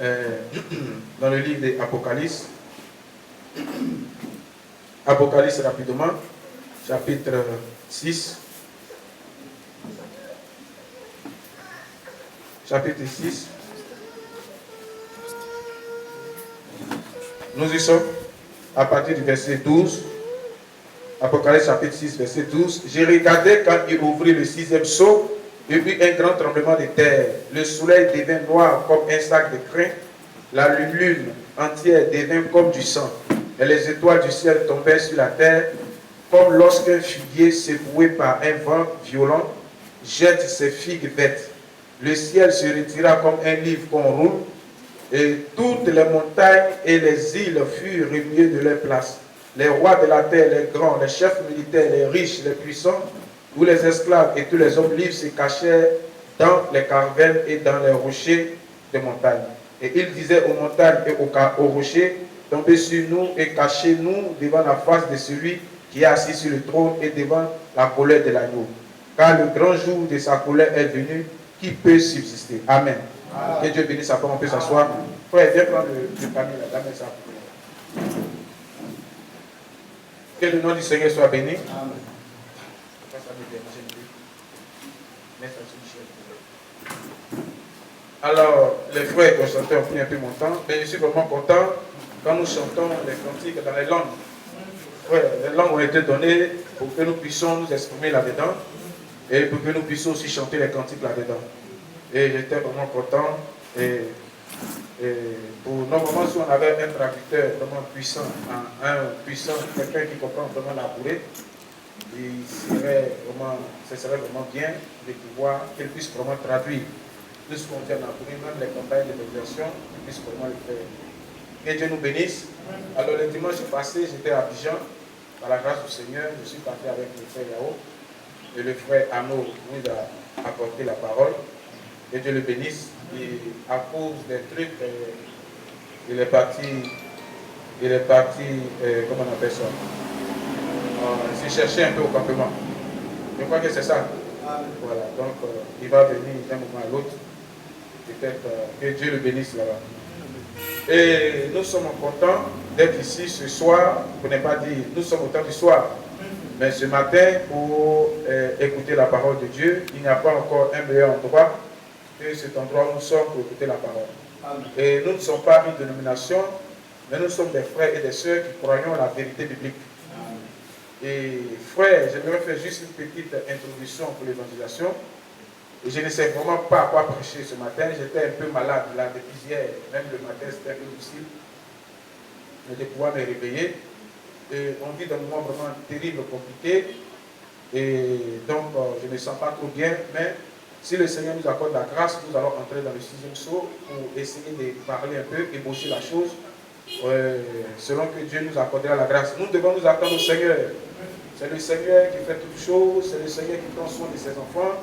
dans le livre d'Apocalypse. Apocalypse rapidement, chapitre 6. Chapitre 6. Nous y sommes à partir du verset 12. Apocalypse chapitre 6, verset 12. J'ai regardé quand il ouvrit le 6e sceau, et puis un grand tremblement de terre. Le soleil devint noir comme un sac de crin. La lune entière devint comme du sang. Et les étoiles du ciel tombaient sur la terre, comme lorsqu'un figuier secoué par un vent violent jette ses figues vertes. Le ciel se retira comme un livre qu'on roule, et toutes les montagnes et les îles furent remuées de leur place. Les rois de la terre, les grands, les chefs militaires, les riches, les puissants, tous les esclaves et tous les hommes libres se cachèrent dans les cavernes et dans les rochers des montagnes. Et il disait aux montagnes et aux rochers, tombez sur nous et cachez-nous devant la face de celui qui est assis sur le trône et devant la colère de l'agneau. Car le grand jour de sa colère est venu, qui peut subsister. Amen. Amen. Que Dieu bénisse sa parole, on peut s'asseoir. Frère, viens prendre le panier là, dame ça. Que le nom du Seigneur soit béni. Amen. Alors, les frères qui ont chanté ont pris un peu mon temps, mais je suis vraiment content quand nous chantons les cantiques dans les langues. Ouais, les langues ont été données pour que nous puissions nous exprimer là-dedans et pour que nous puissions aussi chanter les cantiques là-dedans. Et j'étais vraiment content. Et normalement, si on avait un traducteur vraiment puissant, quelqu'un qui comprend vraiment la bourrée, ce serait vraiment bien de pouvoir qu'il puisse vraiment traduire tout ce qu'on vient d'apprendre, même les campagnes de l'évaluation, qu'il puisse vraiment le faire. Que Dieu nous bénisse. Alors le dimanche passé, j'étais à Abidjan, par la grâce du Seigneur, je suis parti avec le frère Yao, et le frère Arnaud nous a apporté la parole. Que Dieu le bénisse. Et à cause des trucs, il est parti, comment on appelle ça? Il s'est cherché un peu au campement. Je crois que c'est ça. Voilà, donc il va venir d'un moment à l'autre. Peut-être que Dieu le bénisse là-bas. Et nous sommes contents d'être ici ce soir, pour ne pas dire nous sommes au temps du soir, mais ce matin pour écouter la parole de Dieu. Il n'y a pas encore un meilleur endroit que cet endroit où nous sommes pour écouter la parole. Amen. Et nous ne sommes pas une dénomination, mais nous sommes des frères et des sœurs qui croyons la vérité biblique. Amen. Et frères, j'aimerais faire juste une petite introduction pour l'évangélisation. Et je ne sais vraiment pas à quoi prêcher ce matin. J'étais un peu malade là depuis hier. Même le matin, c'était un peu difficile de pouvoir me réveiller. Et on vit d'un moment vraiment terrible, compliqué. Et donc, je ne me sens pas trop bien. Mais si le Seigneur nous accorde la grâce, nous allons entrer dans le 6e sceau pour essayer de parler un peu, ébaucher la chose, selon que Dieu nous accordera la grâce. Nous devons nous attendre au Seigneur. C'est le Seigneur qui fait toutes choses. C'est le Seigneur qui prend soin de ses enfants.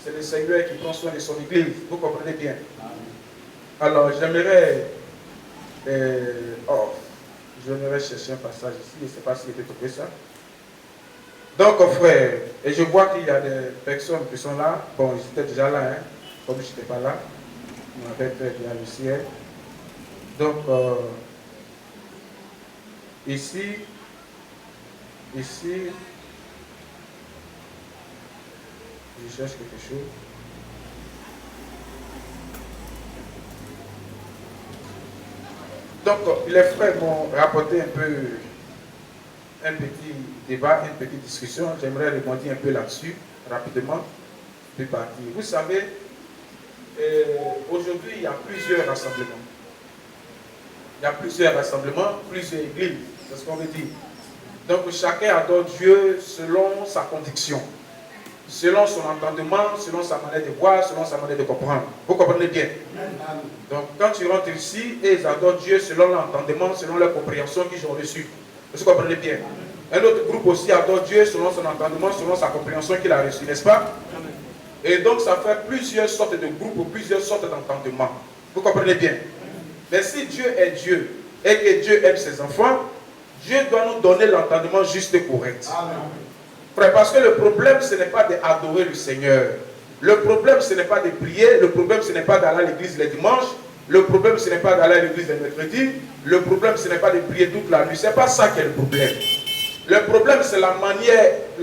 C'est le Seigneur qui prend soin de son église. Vous comprenez bien. Alors, j'aimerais chercher un passage ici. Je ne sais pas si j'ai trouvé ça. Donc, frère, et je vois qu'il y a des personnes qui sont là. Bon, ils étaient déjà là, hein, comme je n'étais pas là. On avait fait bien le ciel. Donc, ici, je cherche quelque chose. Donc, les frères m'ont rapporté un petit débat, une petite discussion. J'aimerais répondre un peu là-dessus, rapidement, puis partir. Vous savez, aujourd'hui, il y a plusieurs rassemblements. Il y a plusieurs rassemblements, plusieurs églises. C'est ce qu'on veut dire. Donc, chacun adore Dieu selon sa conviction, selon son entendement, selon sa manière de voir, selon sa manière de comprendre. Vous comprenez bien? Donc, quand tu rentres ici, ils adorent Dieu selon l'entendement, selon la compréhension qu'ils ont reçue. Vous comprenez bien? Un autre groupe aussi adore Dieu selon son entendement, selon sa compréhension qu'il a reçue, n'est-ce pas? Et donc, ça fait plusieurs sortes de groupes, plusieurs sortes d'entendements. Vous comprenez bien? Mais si Dieu est Dieu et que Dieu aime ses enfants, Dieu doit nous donner l'entendement juste et correct. Amen. Frère, parce que le problème, ce n'est pas d'adorer le Seigneur. Le problème, ce n'est pas de prier. Le problème, ce n'est pas d'aller à l'église les dimanches. Le problème, ce n'est pas d'aller à l'église le mercredi. Le problème, ce n'est pas de prier toute la nuit. Ce n'est pas ça qui est le problème. Le problème, c'est la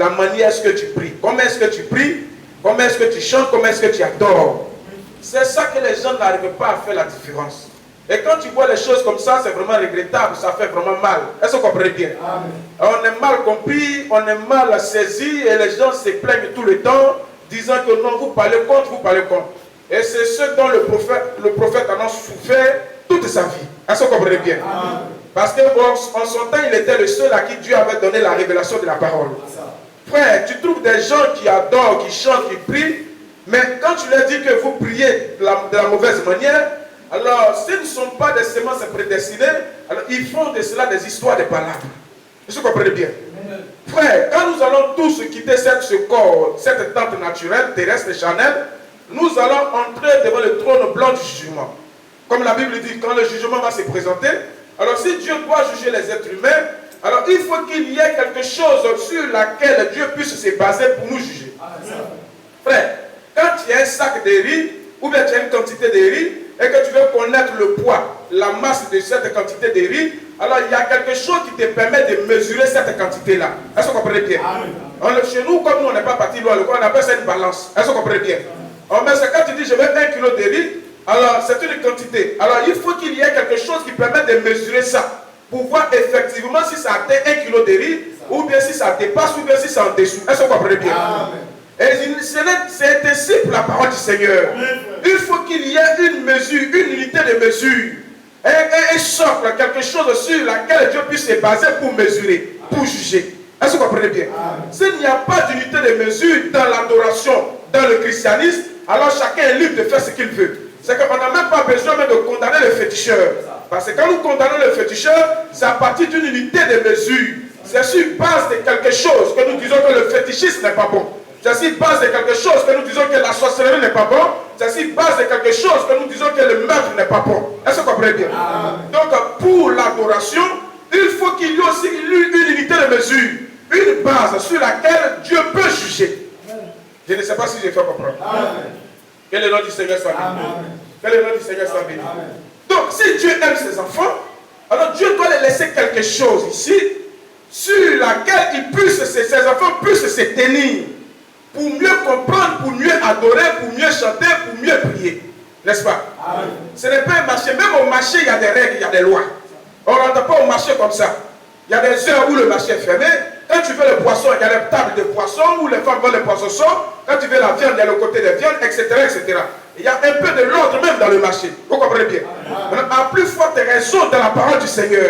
manière est-ce que tu pries. Comment est-ce que tu pries? Comment est-ce que tu chantes? Comment est-ce que tu adores? C'est ça que les gens n'arrivent pas à faire la différence. Et quand tu vois les choses comme ça, c'est vraiment regrettable, ça fait vraiment mal. Est-ce que vous comprenez bien? Amen. On est mal compris, on est mal saisi, et les gens se plaignent tout le temps, disant que non, vous parlez contre, vous parlez contre. Et c'est ce dont le prophète en a souffert toute sa vie. Est-ce que vous comprenez bien? Amen. Parce qu'en son temps, il était le seul à qui Dieu avait donné la révélation de la parole. Frère, tu trouves des gens qui adorent, qui chantent, qui prient, mais quand tu leur dis que vous priez de la mauvaise manière, alors s'ils ne sont pas des semences prédestinées, alors ils font de cela des histoires de palabres. Est-ce que vous comprenez bien? Frère, quand nous allons tous quitter ce corps, cette tente naturelle, terrestre et charnelle, nous allons entrer devant le trône blanc du jugement. Comme la Bible dit, quand le jugement va se présenter, alors si Dieu doit juger les êtres humains, alors il faut qu'il y ait quelque chose sur laquelle Dieu puisse se baser pour nous juger. Frère, quand tu as un sac de riz, ou bien tu as une quantité de riz, et que tu veux connaître le poids, la masse de cette quantité de riz, alors il y a quelque chose qui te permet de mesurer cette quantité-là. Est-ce que vous comprenez bien? Chez nous, comme nous, on n'est pas parti loin, on appelle ça une balance. Est-ce que vous comprenez bien? Mais c'est quand tu dis je veux 1 kg de riz, alors c'est une quantité. Alors il faut qu'il y ait quelque chose qui permet de mesurer ça, pour voir effectivement si ça atteint 1 kg de riz, ou bien si ça dépasse, ou bien si c'est en dessous. Est-ce que vous comprenez bien? Amen. Et c'est ainsi pour la parole du Seigneur. Il faut qu'il y ait une mesure, une unité de mesure. Un socle, quelque chose sur laquelle Dieu puisse se baser pour mesurer, pour juger. Est-ce que vous comprenez bien? S'il n'y a pas d'unité de mesure dans l'adoration, dans le christianisme, alors chacun est libre de faire ce qu'il veut. C'est qu'on n'a même pas besoin même de condamner le féticheur. Parce que quand nous condamnons le féticheur, c'est à partir d'une unité de mesure. C'est sur base de quelque chose que nous disons que le fétichisme n'est pas bon. C'est sur base de quelque chose que nous disons que la sorcellerie n'est pas bon. C'est sur base de quelque chose que nous disons que le meurtre n'est pas bon. Est-ce que vous comprenez bien? Donc pour l'adoration, il faut qu'il y ait aussi une unité de mesure. Une base sur laquelle Dieu peut juger. Je ne sais pas si je fais comprendre. Que le nom du Seigneur soit béni. Que le nom du Seigneur soit béni. Donc si Dieu aime ses enfants, alors Dieu doit les laisser quelque chose ici sur laquelle ses enfants puissent se tenir. Pour mieux comprendre, pour mieux adorer, pour mieux chanter, pour mieux prier. N'est-ce pas? Amen. Ce n'est pas un marché. Même au marché, il y a des règles, il y a des lois. On ne rentre pas au marché comme ça. Il y a des heures où le marché est fermé. Quand tu veux le poisson, il y a les tables de poisson où les femmes vendent les poissons sauts. Quand tu veux la viande, il y a le côté des viandes, etc., etc. Il y a un peu de l'ordre même dans le marché. Vous comprenez bien? À plus forte raison dans la parole du Seigneur,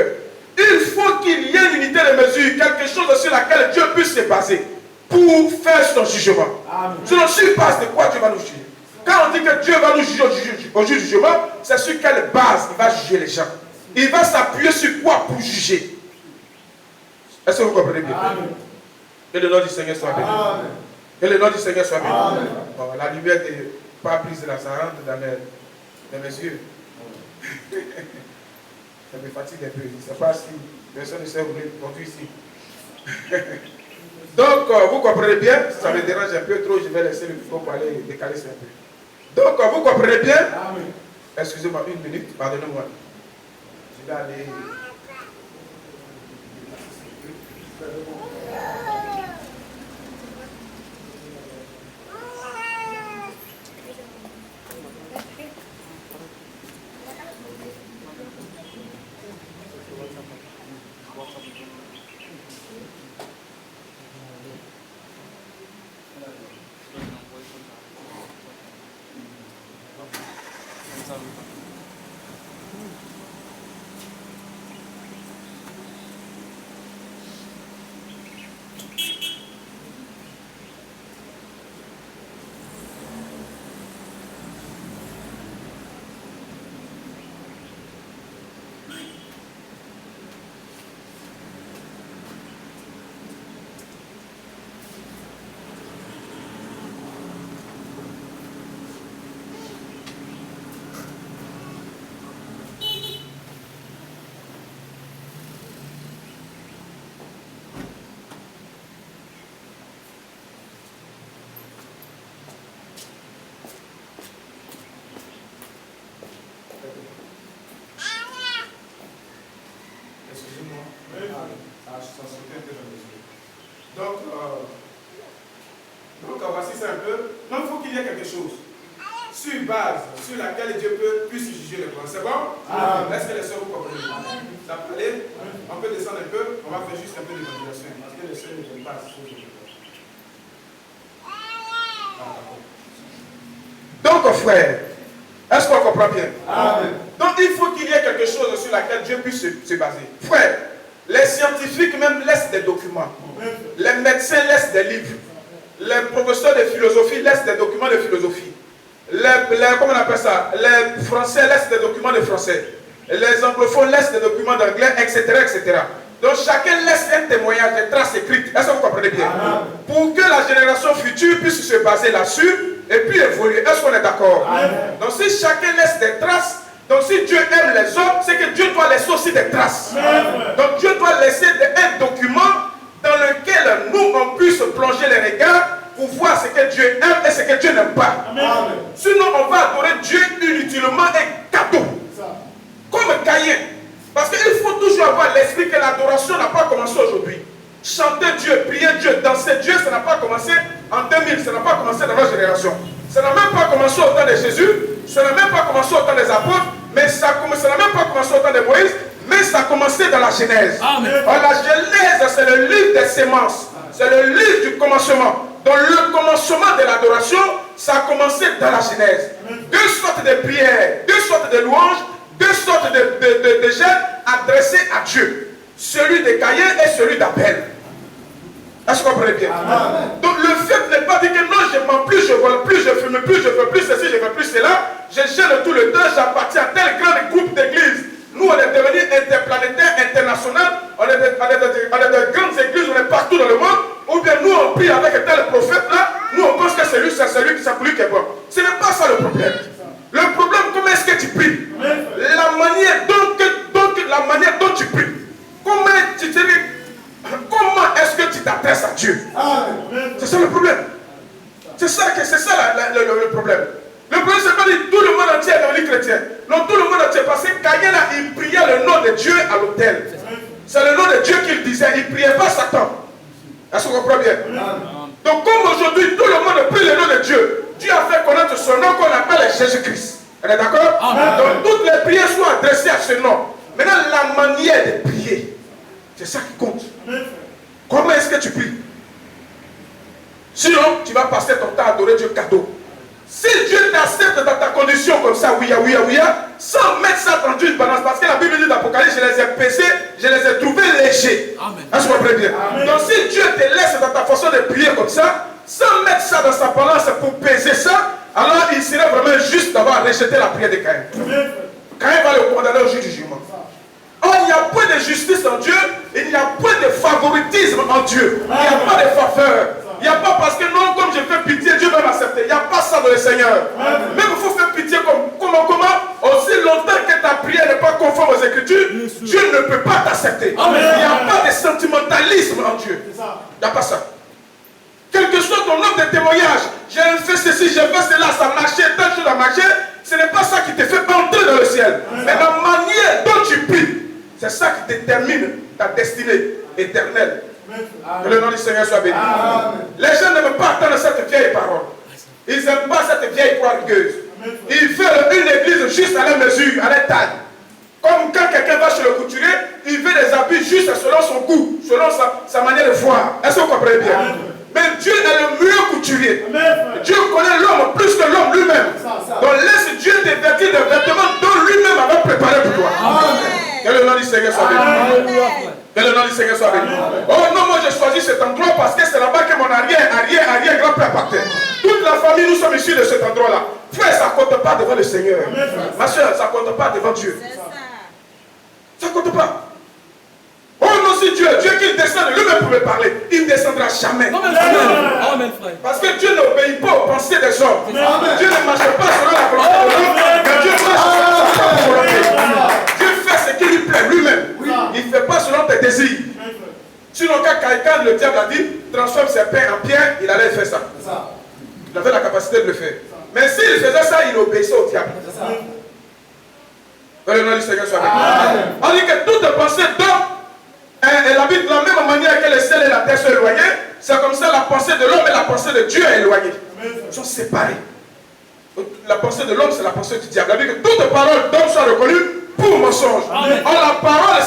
il faut qu'il y ait une unité de mesure, quelque chose sur laquelle Dieu puisse se baser pour faire son jugement. Sinon, sur base de quoi Dieu va nous juger? Quand on dit que Dieu va nous juger au jugement, c'est sur quelle base il va juger les gens? Il va s'appuyer sur quoi pour juger? Est-ce que vous comprenez bien? Amen. Que le nom du Seigneur soit béni. Que le nom du Seigneur soit béni. Bon, la lumière n'est pas prise de la sarante dans mes yeux. Ça me fatigue un peu. Je ne sais pas si personne ne sait où je conduire ici. Donc, vous comprenez bien, ça me dérange un peu trop, je vais laisser le micro pour aller décaler ça un peu. Donc, vous comprenez bien? Excusez-moi, une minute, pardonnez-moi. Je vais aller... base sur laquelle Dieu puisse juger les croyants. C'est bon? Est-ce que les sœurs vous comprenez? Ça peut aller? On peut descendre un peu, on va faire juste un peu d'évaluation. Parce que les sœurs ne viennent pas. Donc, frère, est-ce qu'on comprend bien? Amen. Donc, il faut qu'il y ait quelque chose sur laquelle Dieu puisse se baser. Frère, les scientifiques même laissent des documents. Les médecins laissent des livres. Les professeurs de philosophie laissent des documents de philosophie. Comment on appelle ça? Les Français laissent des documents de français. Les anglophones laissent des documents d'anglais, etc., etc. Donc chacun laisse un témoignage, des traces écrites. Est-ce que vous comprenez bien? Pour que la génération future puisse se baser là-dessus et puis évoluer. Est-ce qu'on est d'accord? Donc si chacun laisse des traces, donc si Dieu aime les hommes, c'est que Dieu doit laisser aussi des traces. Donc Dieu doit laisser un document dans lequel nous, on puisse plonger les regards pour voir ce que Dieu aime et ce que Dieu n'aime pas. Sinon, on va adorer Dieu inutilement et cadeau. Comme Caïn. Parce qu'il faut toujours avoir l'esprit que l'adoration n'a pas commencé aujourd'hui. Chanter Dieu, prier Dieu, danser Dieu, ça n'a pas commencé en 2000, ça n'a pas commencé dans notre génération. Ça n'a même pas commencé au temps de Jésus, ça n'a même pas commencé au temps des apôtres, mais ça n'a même pas commencé au temps de Moïse, mais ça a commencé dans la Genèse. Alors, la Genèse, c'est le livre des semences, c'est le livre du commencement. Donc le commencement de l'adoration, ça a commencé dans la Genèse. Deux sortes de prières, deux sortes de louanges, deux sortes de jeûnes adressés à Dieu. Celui de Caïn et celui d'Abel. Est-ce que vous comprenez bien? Donc le fait n'est pas dire que non, je mens plus, je vole plus, je fume plus, je veux plus ceci, je veux plus cela. Je gêne tout le temps, j'appartiens à tel grand groupe d'églises. Nous, on est devenus interplanétaires, international, on est de grandes églises, on est partout dans le monde. Ou bien nous, on prie avec tel prophète là, nous on pense que c'est lui, c'est pour lui qui est bon. Ce n'est pas ça le problème. Le problème, comment est-ce que tu pries? La manière dont tu pries. Comment est-ce que tu t'adresses à Dieu? C'est ça le problème. C'est ça le problème. Le problème, c'est pas dire tout le monde entier est devenu chrétien. Non, tout le monde entier. Parce que Caïn, il priait le nom de Dieu à l'autel. C'est le nom de Dieu qu'il disait. Il ne priait pas Satan. Est-ce que vous comprenez bien? Donc, comme aujourd'hui, tout le monde prie le nom de Dieu, Dieu a fait connaître son nom qu'on appelle Jésus-Christ. On est d'accord? Donc, toutes les prières sont adressées à ce nom. Maintenant, la manière de prier, c'est ça qui compte. Comment est-ce que tu pries? Sinon, tu vas passer ton temps à adorer Dieu cadeau. Si Dieu t'accepte dans ta condition comme ça, oui, sans mettre ça dans une balance, parce que la Bible dit d'Apocalypse, je les ai pesés, je les ai trouvés légers. Est-ce que vous comprenez bien? Donc si Dieu te laisse dans ta façon de prier comme ça, sans mettre ça dans sa balance pour peser ça, alors il serait vraiment juste d'avoir rejeté la prière de Caïn. Caïn va le condamner au jour du jugement. Or, il n'y a point de justice en Dieu, il n'y a point de favoritisme en Dieu, il n'y a pas de faveur. Il n'y a pas parce que non, comme je fais pitié, Dieu va m'accepter. Il n'y a pas ça dans le Seigneur. Même il faut faire pitié comment aussi longtemps que ta prière n'est pas conforme aux Écritures, Dieu ne peut pas t'accepter. Il n'y a pas de sentimentalisme en Dieu. Il n'y a pas ça. Quel que soit ton nombre de témoignages, j'ai fait ceci, j'ai fait cela, ça marchait, telle chose a marché, ce n'est pas ça qui te fait entrer dans le ciel. Mais la manière dont tu pries, c'est ça qui détermine ta destinée éternelle. Que le nom du Seigneur soit béni. Les gens n'aiment pas attendre cette vieille parole. Ils n'aiment pas cette vieille croix rigueuse. Ils font une église juste à la mesure, à la taille. Comme quand quelqu'un va chez le couturier, il veut des habits juste selon son goût, selon sa manière de voir. Est-ce que vous comprenez bien? Mais Dieu est le meilleur couturier. Dieu connaît l'homme plus que l'homme lui-même. Donc laisse Dieu te vêtir de vêtements dont lui-même avait préparé pour toi. Que le nom du Seigneur soit béni. Que le nom du Seigneur soit béni. Oh non, moi j'ai choisi cet endroit parce que c'est là-bas que mon arrière-grand-père partait. Toute la famille, nous sommes issus de cet endroit-là. Frère, ça ne compte pas devant le Seigneur. Ma soeur, ça ne compte pas devant Dieu. Ça ne compte pas. Oh non, si Dieu qui descend lui-même pour me parler, il ne descendra jamais. Parce que Dieu n'obéit pas aux pensées des hommes. Dieu ne marche pas selon la volonté de l'homme, mais Dieu marche selon sa propre volonté. Dieu fait ce qui lui plaît lui-même. Il ne fait pas selon tes désirs. Sinon, quand le diable a dit, transforme ses pains en pierre, il allait faire ça. Il avait la capacité de le faire. Mais s'il faisait ça, il obéissait au diable. Que le nom du Seigneur soit béni. On dit que toute pensée d'homme, elle habite de la même manière que le ciel et la terre sont éloignés. C'est comme ça la pensée de l'homme et la pensée de Dieu est éloignée. Ils sont séparés. La pensée de l'homme, c'est la pensée du diable. La Bible dit que toute parole d'homme soit reconnue pour mensonge. Or, la parole,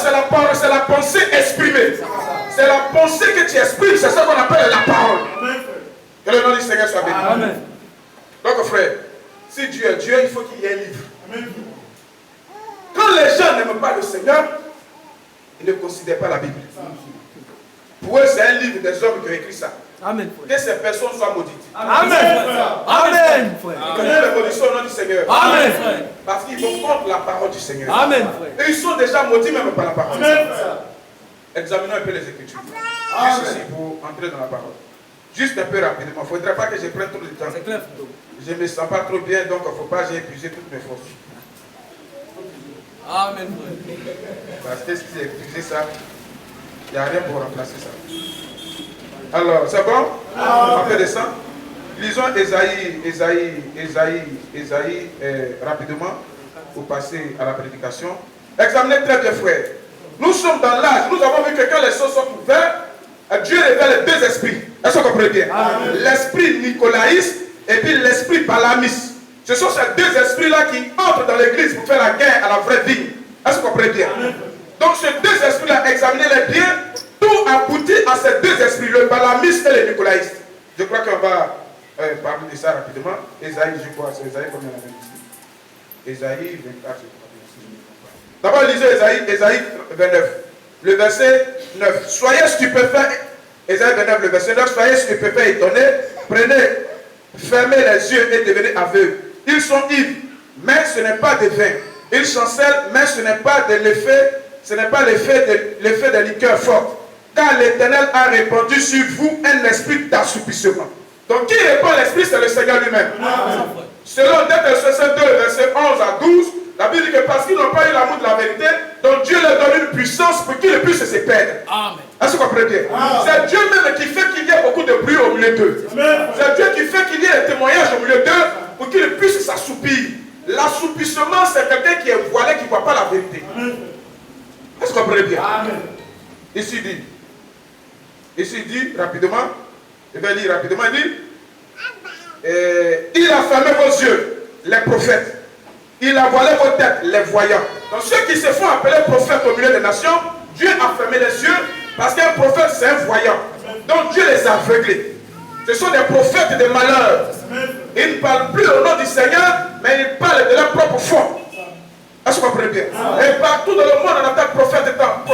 c'est la pensée exprimée. C'est la pensée que tu exprimes, c'est ça qu'on appelle la parole. Que le nom du Seigneur soit béni. Amen. Donc, frère, si Dieu est Dieu, il faut qu'il y ait un livre. Amen. Quand les gens n'aiment pas le Seigneur, ils ne considèrent pas la Bible. Pour eux, c'est un livre des hommes qui ont écrit ça. Amen. Que ces personnes soient maudites. Amen. Amen. Ils connaissent les maudictions au nom du Seigneur. Amen. Parce qu'ils vont contre la parole du Seigneur. Amen. Et ils sont déjà maudits même par la parole. Amen. Examinons un peu les Écritures. Juste ici pour entrer dans la parole. Juste un peu rapidement. Il ne faudrait pas que je prenne trop de temps. Je ne me sens pas trop bien, donc il ne faut pas que j'ai épuisé toutes mes forces. Amen. Parce que si j'ai épuisé ça, il n'y a rien pour remplacer ça. Alors, c'est bon? On peut descendre. Lisons Ésaïe rapidement pour passer à la prédication. Examinez très bien, frère. Nous sommes dans l'âge, nous avons vu que quand les choses sont ouvertes, Dieu révèle les deux esprits. Est-ce que vous comprenez bien? L'esprit nicolaïste et puis l'esprit balamiste. Ce sont ces deux esprits-là qui entrent dans l'église pour faire la guerre à la vraie vie. Est-ce que vous comprenez bien? Donc ces deux esprits-là, examinez-les bien. Tout aboutit à ces deux esprits, le balamiste et le nicolaïste. Je crois qu'on va parler de ça rapidement. Ésaïe, je crois, c'est Ésaïe combien on a ici? Ésaïe 24, je crois. D'abord, lisez Ésaïe 29, le verset 9. Soyez stupéfaits, Ésaïe 29, le verset 9. Soyez stupéfaits et étonnés. Prenez, fermez les yeux et devenez aveugles. Ils sont ivres, mais ce n'est pas de vin. Ils chancellent, mais ce n'est pas de l'effet. Ce n'est pas l'effet de liqueur forte. Car l'Éternel a répandu sur vous un esprit d'assoupissement. Donc qui répand l'esprit, c'est le Seigneur lui-même. Selon 2 Thessaloniciens 2, verset 11 à 12, la Bible dit que parce qu'ils n'ont pas eu l'amour de la vérité, donc Dieu leur donne une puissance pour qu'ils puissent se perdre. Est-ce que vous comprenez bien? C'est Dieu même qui fait qu'il y ait beaucoup de bruit au milieu d'eux. C'est Dieu qui fait qu'il y ait des témoignages au milieu d'eux pour qu'ils puissent s'assoupir. L'assoupissement, c'est quelqu'un qui est voilé, qui ne voit pas la vérité. Est-ce que vous comprenez bien? Ici dit rapidement, je vais lire rapidement, il dit, il a fermé vos yeux, les prophètes. Il a voilé vos têtes, les voyants. Donc ceux qui se font appeler prophètes au milieu des nations, Dieu a fermé les yeux parce qu'un prophète c'est un voyant. Donc Dieu les a aveuglés. Ce sont des prophètes de malheur. Ils ne parlent plus au nom du Seigneur, mais ils parlent de leur propre foi. Est-ce que vous comprenez bien? Et partout dans le monde on appelle prophète de temps.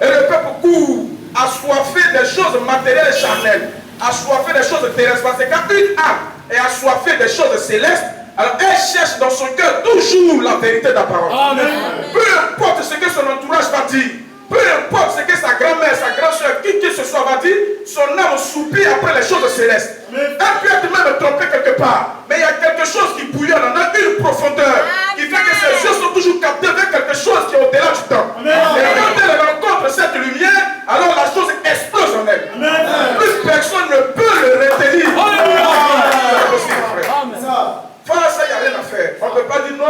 Et le peuple court, assoiffé des choses matérielles et charnelles, assoiffé des choses terrestres. Parce que quand une âme est assoiffée des choses célestes, alors elle cherche dans son cœur toujours la vérité de la parole. Amen. Peu importe ce que son entourage va dire, peu importe ce que sa grand-mère, sa grand-soeur, qui que ce soit va dire, son âme soupire après les choses célestes. Elle peut être même trompée quelque part, mais il y a quelque chose qui bouillonne, on a une profondeur qui fait que ses yeux sont toujours captés vers quelque chose qui est au-delà du temps. Amen. Et quand elle rencontre cette lumière, alors la chose explose en elle. Amen. Plus personne ne peut le retenir. C'est possible, frère. Amen. Voilà, ça, il n'y a rien à faire. On ne peut pas dire non,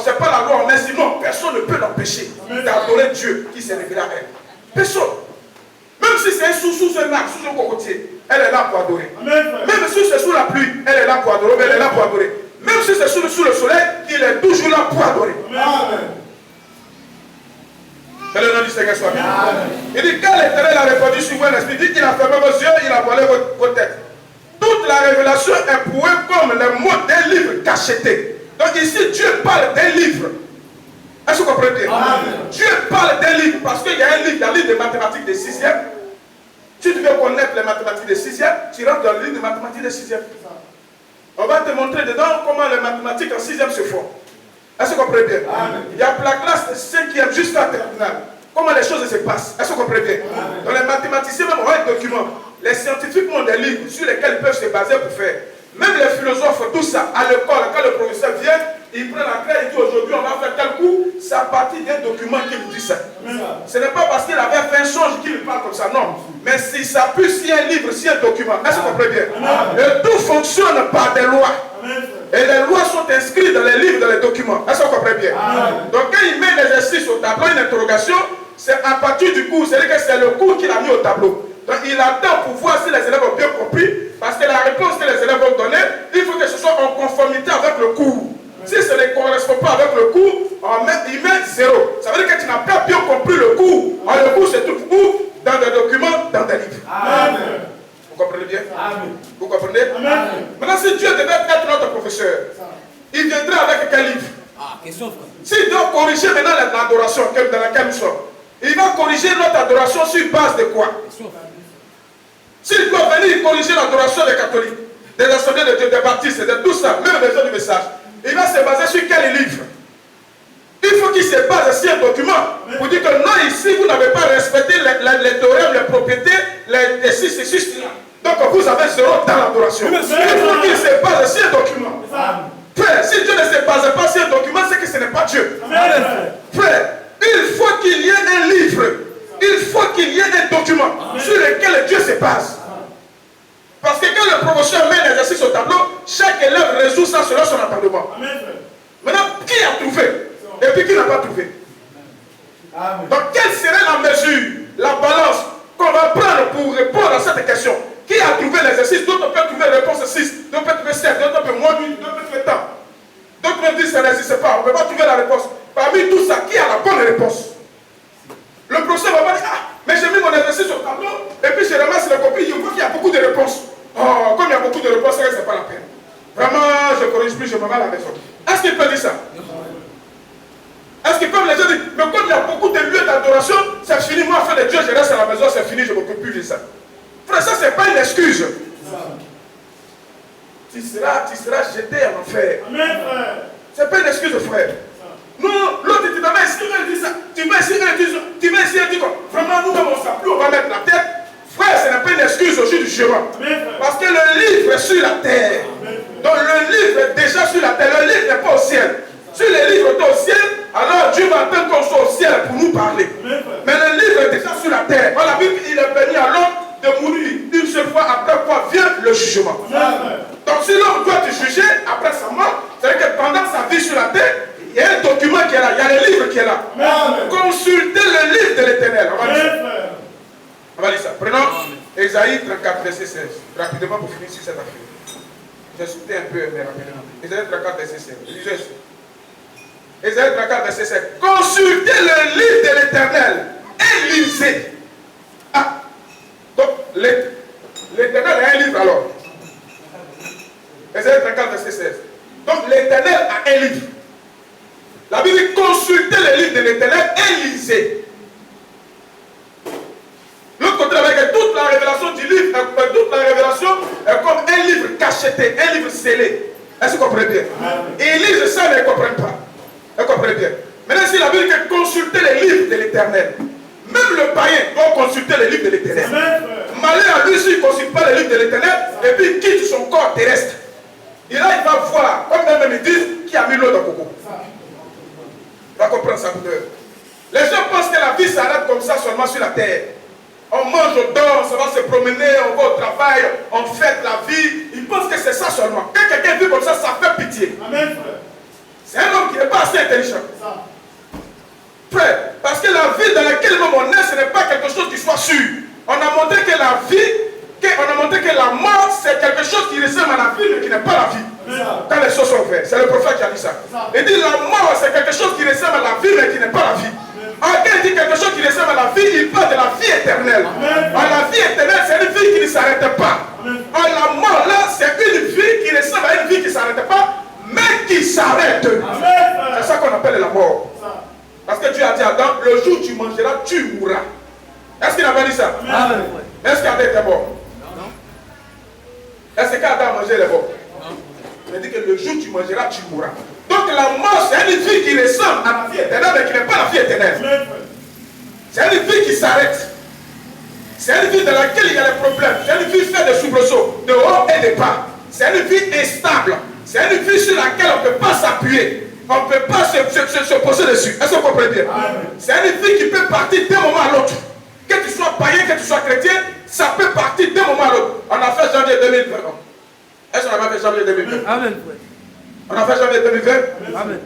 c'est pas la loi, mais sinon, personne ne peut l'empêcher d'adorer Dieu qui s'est révélé à elle. Personne. Même si c'est sous un arbre, sous un cocotier, elle est là pour adorer. Même si c'est sous la pluie, elle est là pour adorer. Elle est là pour adorer. Même si c'est sous le soleil, il est toujours là pour adorer. Que le nom du Seigneur soit bien. Il dit, quand l'Éternel a répondu sur vous un esprit, il dit qu'il a fermé vos yeux, il a voilé vos têtes. Toute la révélation est pour eux comme le mot d'un livre cacheté. Donc ici, Dieu parle d'un livre. Est-ce que vous comprenez bien? Dieu parle d'un livre parce qu'il y a un livre, le livre de mathématiques de 6e. Si tu veux connaître les mathématiques de 6e, tu rentres dans le livre de mathématiques de 6e. On va te montrer dedans comment les mathématiques en 6e se font. Est-ce que vous comprenez bien? Il y a la classe de 5e jusqu'à terminale. Comment les choses se passent. Est-ce que vous comprenez bien? Dans les mathématiciens même ont un document. Les scientifiques ont des livres sur lesquels ils peuvent se baser pour faire. Même les philosophes, tout ça, à l'école, quand le professeur vient, il prend la clé et dit aujourd'hui on va faire tel coup, c'est à partir d'un document qui me dit ça. Ce n'est pas parce qu'il avait fait un songe qu'il parle comme ça, non. Mais s'il s'appuie sur un livre, sur un document, est-ce que vous comprenez bien? Et tout fonctionne par des lois. Et les lois sont inscrites dans les livres, dans les documents. Est-ce que vous comprenez bien? Donc quand il met l'exercice au tableau, une interrogation, c'est à partir du cours, c'est-à-dire que c'est le cours qu'il a mis au tableau. Donc il attend pour voir si les élèves ont bien compris, parce que la réponse que les élèves vont donner, il faut que ce soit en conformité avec le cours. Si ça ne correspond pas avec le cours, il met 0. Ça veut dire que tu n'as pas bien compris le cours. Alors, le cours se trouve où? Dans des documents, dans des livres. Amen. Vous comprenez bien? Amen. Vous comprenez? Amen. Maintenant, si Dieu devait être notre professeur, il viendrait avec quel livre? S'il doit corriger maintenant l'adoration dans laquelle nous sommes, il va corriger notre adoration sur base de quoi? S'il doit venir corriger l'adoration des catholiques, des assemblées de Dieu, des baptistes, de tout ça, même les gens du message, il va se baser sur quel livre? Il faut qu'il se base sur un document pour dire que non, ici, vous n'avez pas respecté les théorèmes, les propriétés, les 6 et 6. Donc vous avez 0 dans l'adoration. Il faut qu'il se base sur un document. Frère, si Dieu ne se base pas sur un document, c'est que ce n'est pas Dieu. Frère, il faut qu'il y ait un livre. Il faut qu'il y ait un document sur lequel Dieu se base. Parce que quand le professeur met l'exercice au tableau, chaque élève résout ça selon son entendement. Maintenant, qui a trouvé? Et puis qui n'a pas trouvé? Donc, quelle serait la mesure, la balance qu'on va prendre pour répondre à cette question? Qui a trouvé l'exercice? D'autres peuvent trouver la réponse 6, d'autres peuvent trouver 7, d'autres peuvent moins 8, d'autres peuvent trouver tant. D'autres peuvent dire que ça n'existe pas, on ne peut pas trouver la réponse. Parmi tout ça, qui a la bonne réponse? Le professeur va pas dire, ah, mais j'ai mis mon exercice au tableau, et puis je ramasse les copies, je vois qu'il y a beaucoup de réponses. Oh, comme il y a beaucoup de réponses, ce n'est pas la peine. Vraiment, je ne corrige plus, je me vais à la maison. Est-ce qu'il peut dire ça? Est-ce que comme les gens disent, mais comme il y a beaucoup de lieux d'adoration, c'est fini, moi, afin de Dieu, je reste à la maison, c'est fini, je ne m'occupe plus de ça. Frère, ça, ce n'est pas une excuse. Tu seras jeté en enfer. Ce n'est pas une excuse, frère. Non, l'autre, tu vas essayer de dire ça. Tu vas essayer de dire quoi? Vraiment, nous-mêmes, on ne sait plus, on va mettre la tête. Frère, ce n'est pas une excuse au jour du jugement. Parce que le livre est sur la terre. Donc le livre est déjà sur la terre. Le livre n'est pas au ciel. Si le livre est au ciel, alors Dieu va attendre qu'on soit au ciel pour nous parler. Mais le livre est déjà sur la terre. Dans la Bible, il est permis à l'homme de mourir une seule fois, après quoi vient le jugement. Donc si l'homme doit te juger après sa mort, c'est-à-dire que pendant sa vie sur la terre, il y a un document qui est là, il y a le livre qui est là. Consultez le livre de l'Éternel. On va lire ça. Prenons Ésaïe 34, verset 16. Rapidement pour finir sur cette affaire. J'ai sauté un peu, mais rapidement. Ésaïe 34, verset 16. Lisez ça. Ésaïe 34, verset 16. Consultez le livre de l'Éternel et lisez. Ah. Donc, l'Éternel a un livre alors. Ésaïe 34, verset 16. Donc, l'Éternel a un livre. La Bible dit consultez le livre de l'Éternel et lisez. L'autre côté, avec toute la révélation du livre, toute la révélation est comme un livre cacheté, un livre scellé. Est-ce que vous comprenez bien? Et ils lisent ça, mais ils ne comprennent pas. Vous comprenez bien? Maintenant, si la Bible dit consulter les livres de l'Éternel, même le païen doit consulter les livres de l'Éternel. Malheur à lui s'il ne consulte pas les livres de l'Éternel et puis il quitte son corps terrestre. Et là, il va voir, comme même ils disent, qui a mis l'eau dans Coco. Il va comprendre sa douleur. Les gens pensent que la vie s'arrête comme ça seulement sur la terre. On mange, on dort, on va se promener, on va au travail, on fête la vie. Ils pensent que c'est ça seulement. Quand quelqu'un vit comme ça fait pitié. Amen. C'est un homme qui n'est pas assez intelligent. Frère, parce que la vie dans laquelle on est, ce n'est pas quelque chose qui soit sûr. On a montré que la vie, on a montré que la mort, c'est quelque chose qui ressemble à la vie, mais qui n'est pas la vie. Quand les choses sont vraies, c'est le prophète qui a dit ça. Il dit la mort, c'est quelque chose qui ressemble à la vie, mais qui n'est pas la vie. Quand il dit quelque chose qui ressemble à la vie, il parle de la vie éternelle. La vie éternelle, c'est une vie qui ne s'arrête pas. La mort, là, c'est une vie qui ressemble à une vie qui ne s'arrête pas, mais qui s'arrête. C'est ça qu'on appelle la mort. Parce que Dieu a dit à Adam, le jour où tu mangeras, tu mourras. Est-ce qu'il n'a pas dit ça? Est-ce qu'Adam était mort? Est-ce qu'Adam a mangé les morts? Il dit que le jour où tu mangeras, tu mourras. Donc la mort, c'est une vie qui ressemble à la vie éternelle, mais qui n'est pas la vie éternelle. C'est une vie qui s'arrête. C'est une vie dans laquelle il y a des problèmes. C'est une vie faite de soubresauts, de haut et de bas. C'est une vie instable. C'est une vie sur laquelle on ne peut pas s'appuyer. On ne peut pas se poser dessus. Est-ce que vous comprenez bien? C'est une vie qui peut partir d'un moment à l'autre. Que tu sois païen, que tu sois chrétien, ça peut partir d'un moment à l'autre. On a fait janvier 2020. Est-ce qu'on a fait janvier 2020? Amen. On a fait janvier 2020? Amen.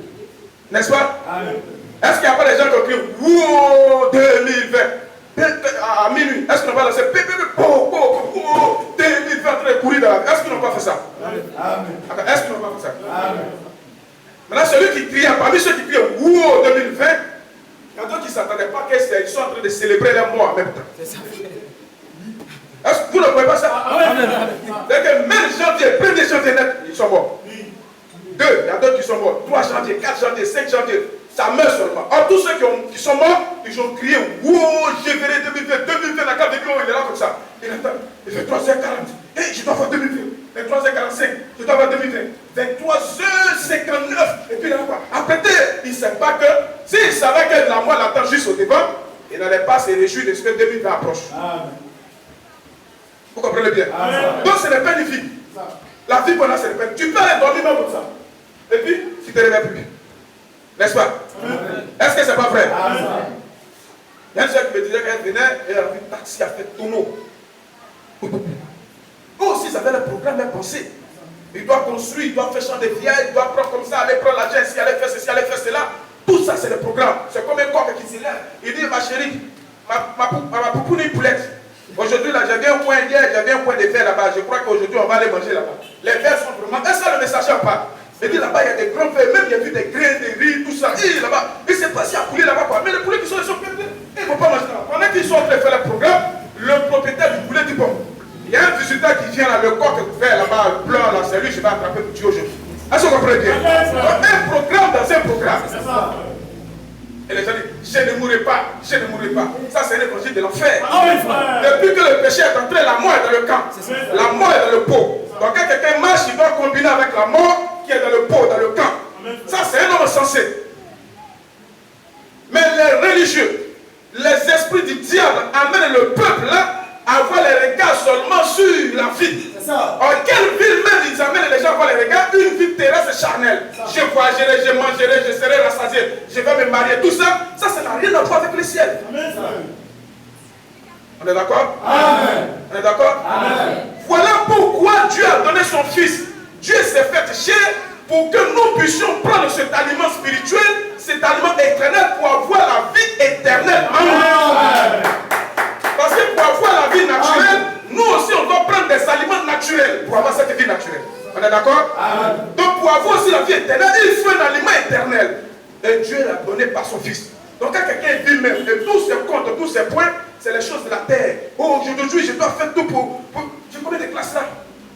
N'est-ce pas? Amen. Est-ce qu'il n'y a pas des gens qui ont crié wow 2020? à minuit, est-ce qu'on va lancer 2020 en train de courir dans la vie? Est-ce qu'ils n'ont pas fait ça? Amen. Est-ce qu'ils n'ont pas fait ça? Amen. Maintenant, celui qui crie, parmi ceux qui crient wow 2020, il y a d'autres qui ne s'attendaient pas qu'ils sont en train de célébrer leur mort en même temps. C'est ça. Est-ce que vous ne voyez pas ça? C'est que même janvier, 1er janvier net, ils sont morts. 2, il y a d'autres qui sont morts. 3 janvier, 4 janvier, 5 janvier, ça meurt seulement. Or, tous ceux qui sont morts, ils ont crié wow, j'ai verrai 2020, la carte de Dieu, il est là comme ça. Il attend, il fait 3h40. Hey, je dois avoir 2020. 23h45, je dois avoir 2020. 23h59. Et puis là, quoi? Après, il ne sait pas que, s'il savait que la mort l'attend juste au devant, il n'allait pas se réjouir de ce que 2020 approche. Amen. Vous comprenez bien? Amen. Donc, ce n'est pas une vie. La vie qu'on a, ce n'est pas. Tu peux aller dormir même comme ça. Et puis, tu ne te réveilles plus. N'est-ce pas? Est-ce que ce n'est pas vrai? Amen. Il y a une soeur qui me disait qu'elle venait et elle a vu un taxi a fait tonneau. Eux aussi, ils avaient le programme, leur pensée. Il doit construire, il doit faire champ de vieilles, il doit prendre comme ça, aller prendre l'argent ici, aller faire ceci, aller faire cela. Tout ça, c'est le programme. C'est comme un coq qui se lève. Il dit, ma chérie, ma poupoune une poulette. Aujourd'hui, là, j'avais un coin hier, j'avais un coin de verre là-bas. Je crois qu'aujourd'hui, on va aller manger là-bas. Les verres sont vraiment. Est-ce que le messager en parle? Il dit là-bas, il y a des grands verres, même il y a vu des grains, des riz, tout ça. Et là-bas, il s'est passé à poulet là-bas, quoi. Mais les poulets qui sont perdus, ils ne vont pas manger là-bas. Pendant qu'ils sont en train de faire le programme, le propriétaire du poulet dit bon, il y a un visiteur qui vient là, le coq vert là-bas, blanc là, c'est lui, je vais attraper pour tuer aujourd'hui. Est-ce que vous comprenez bien? Un programme dans un programme. Et les gens disent, je ne mourrai pas, je ne mourrai pas. Ça, c'est l'évangile de l'enfer. Depuis que le péché est entré, la mort est dans le camp. La mort est dans le pot. Donc quand quelqu'un marche, il doit combiner avec la mort qui est dans le pot, dans le camp. Ça, c'est un homme sensé. Mais les religieux, les esprits du diable amènent le peuple là à avoir les regards seulement sur la vie. En quelle ville même ils amènent les gens à avoir les regards? Une vie terrestre charnelle. Je voyagerai, je mangerai, je serai rassasié, je vais me marier, tout ça, ça n'a rien à voir avec le ciel. Amen. On est d'accord? Amen. On est d'accord? Amen. Voilà pourquoi Dieu a donné son Fils. Dieu s'est fait chair pour que nous puissions prendre cet aliment spirituel, cet aliment éternel pour avoir la vie éternelle en nous. Parce que pour avoir la vie naturelle, nous aussi on doit prendre des aliments naturels pour avoir cette vie naturelle. On est d'accord? Donc pour avoir aussi la vie éternelle, il faut un aliment éternel. Et Dieu l'a donné par son Fils. Donc quand quelqu'un vit même de tous ses comptes, tous ses points, c'est les choses de la terre. Oh, aujourd'hui je dois faire tout pour... Je connais des classes là.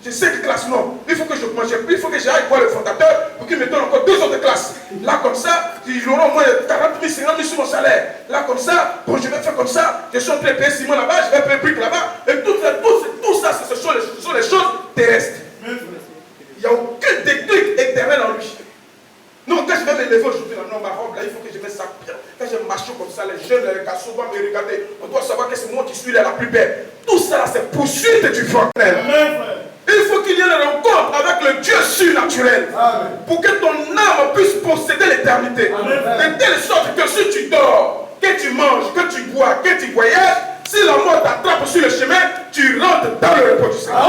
Je sais que classe non. Il faut que je mange. Il faut que j'aille voir le fondateur pour qu'il me donne encore 2 autres classes. Là comme ça, ils auront au moins 40 000, 50 000 sur mon salaire. Là comme ça, bon je vais faire comme ça. Je suis en train de payer ciment là-bas, je vais payer briques là-bas. Et tout ça, ce sont les choses terrestres. Il n'y a aucun déclic éternel en lui. Non, quand je vais me lever aujourd'hui, non, ma robe là, il faut que je mette ça bien. Quand je marche comme ça, les jeunes, les garçons vont me regarder. On doit savoir que c'est moi qui suis là la plus belle. Tout ça là, c'est poursuite du fraternel. Il faut qu'il y ait une rencontre avec le Dieu surnaturel. Amen. Pour que ton âme puisse posséder l'éternité. De telle sorte que si tu dors, que tu manges, que tu bois, que tu voyages, si la mort t'attrape sur le chemin, tu rentres dans le repos du Seigneur.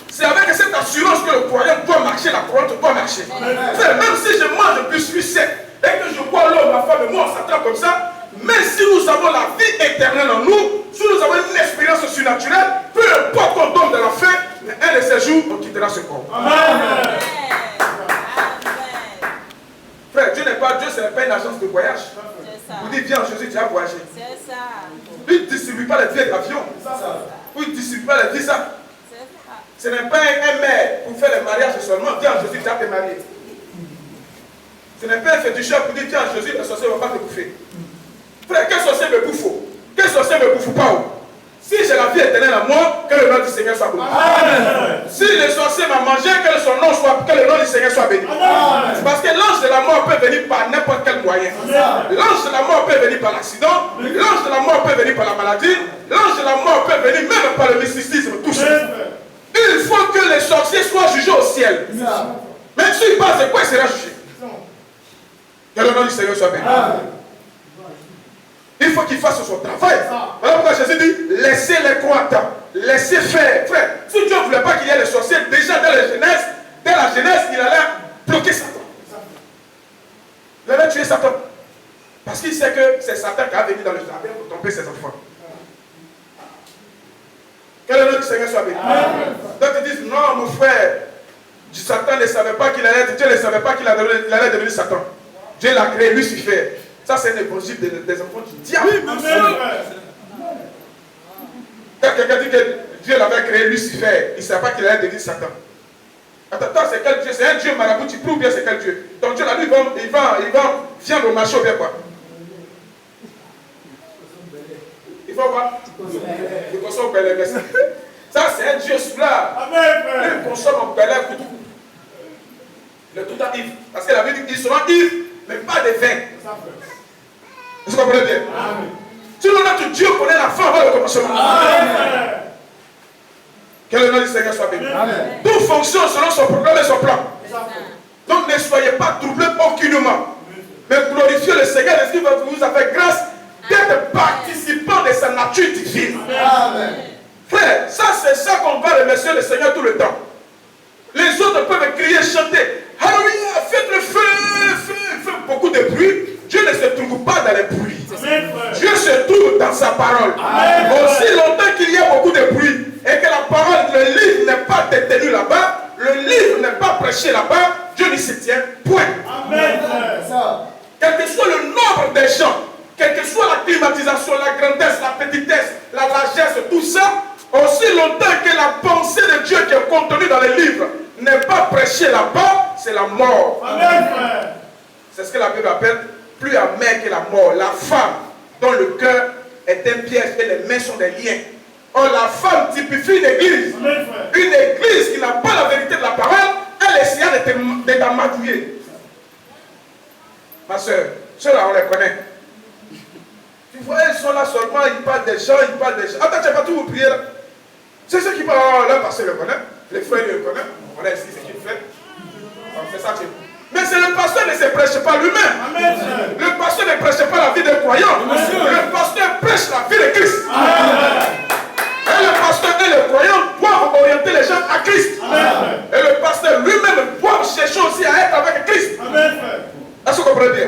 C'est avec cette assurance que le croyant doit marcher, la croyante doit marcher. Même si je mange, je suis sec, et que je vois l'homme, ma femme et moi, on s'attrape comme ça, mais si nous avons la vie éternelle en nous, si nous avons une expérience surnaturelle, peu importe qu'on tombe dans la fin, mais un de ces jours, on quittera ce corps. Amen. Frère, Dieu n'est pas Dieu, ce n'est pas une agence de voyage. Vous dites, viens, Jésus, tu as voyagé. C'est ça. Lui, il ne distribue pas les billets d'avion. Lui, il ne distribue pas les visas. Ce n'est pas un maire pour faire les mariages seulement. Viens, Jésus, tu as te marier. Ce n'est pas un féticheur pour dire, viens, Jésus, le sorcier ne va pas te bouffer. Frère, quel sorcier me bouffe? Quel sorcier me bouffe pas? Si j'ai la vie éternelle à moi, que le nom du Seigneur soit béni. Si le sorcier m'a mangé, que le nom du Seigneur soit béni. C'est parce que l'ange de la mort peut venir par n'importe quel moyen. L'ange de la mort peut venir par l'accident. L'ange de la mort peut venir par la maladie. L'ange de la mort peut venir même par le mysticisme. Tout ça. Il faut que les sorciers soient jugés au ciel. Même s'il passe de quoi, il sera jugé. Que le nom du Seigneur soit béni. Il faut qu'il fasse son travail. Voilà pourquoi Jésus dit, laissez-les croître, laissez faire. Frère, si Dieu ne voulait pas qu'il y ait les sorciers, déjà dès la jeunesse, il allait bloquer Satan. Il allait tuer Satan. Parce qu'il sait que c'est Satan qui a venu dans le jardin pour tromper ses enfants. Que le nom du Seigneur soit béni. Donc ils disent, non mon frère, Satan ne savait pas qu'il allait être, Dieu ne savait pas qu'il allait devenir Satan. Dieu l'a créé, Lucifer. Ça c'est un évangile des enfants du diable. Quand quelqu'un dit que Dieu l'avait créé, Lucifer, il ne savait pas qu'il allait devenir Satan. Attends, c'est quel Dieu? C'est un Dieu marabout, tu prouves bien c'est quel Dieu. Donc Dieu là, lui, il va viande au marché ou bien quoi? Il faut voir. Il consomme au Belé. Ça, c'est un Dieu soulard. Il consomme au Belé tout. Le tout à ivre. Parce que la Bible dit qu'ils seront ivres, mais pas de vin. Vous comprenez bien? Sinon, notre Dieu connaît la fin avant le commencement. Que le nom du Seigneur soit béni. Tout fonctionne selon son programme et son plan. Donc ne soyez pas troublés aucunement. Mais glorifiez le Seigneur, est-ce qu'il vous a fait grâce d'être participant de sa nature divine. Amen. Frère, ça c'est ça qu'on va remercier le Seigneur tout le temps. Les autres peuvent crier, chanter. Alléluia, faites le feu, beaucoup de bruit. Dieu ne se trouve pas dans les bruits. Dieu se trouve dans sa parole. Amen. Aussi longtemps qu'il y a beaucoup de bruit et que la parole, le livre n'est pas détenu là-bas, le livre n'est pas prêché là-bas, Dieu n'y se tient point. Amen. Quel que soit le nombre des gens, quelle que soit la climatisation, la grandesse, la petitesse, la largesse, tout ça, aussi longtemps que la pensée de Dieu qui est contenue dans les livres n'est pas prêchée là-bas, c'est la mort. Amen. C'est ce que la Bible appelle plus amer que la mort. La femme dont le cœur est un piège et les mains sont des liens. Or, la femme typifie une église. Amen. Une église qui n'a pas la vérité de la parole, elle essaiera de t'amadouiller. Ma soeur, ceux-là, on les connaît. Tu vois, ils sont là seulement, ils parlent des gens, Attends, tu n'as pas tout vous prier là. C'est ceux qui parlent, oh, là, parce qu'ils le connaissent. Les frères, ils le connaissent. On connaît ici ce qu'il fait. C'est ça, tu... Mais c'est le pasteur ne se prêche pas lui-même. Le pasteur ne prêche pas la vie des croyants. Le pasteur prêche la vie de Christ. Et le pasteur et le croyant doivent orienter les gens à Christ. Et le pasteur lui-même doit chercher aussi à être avec Christ. Est-ce que vous comprenez bien?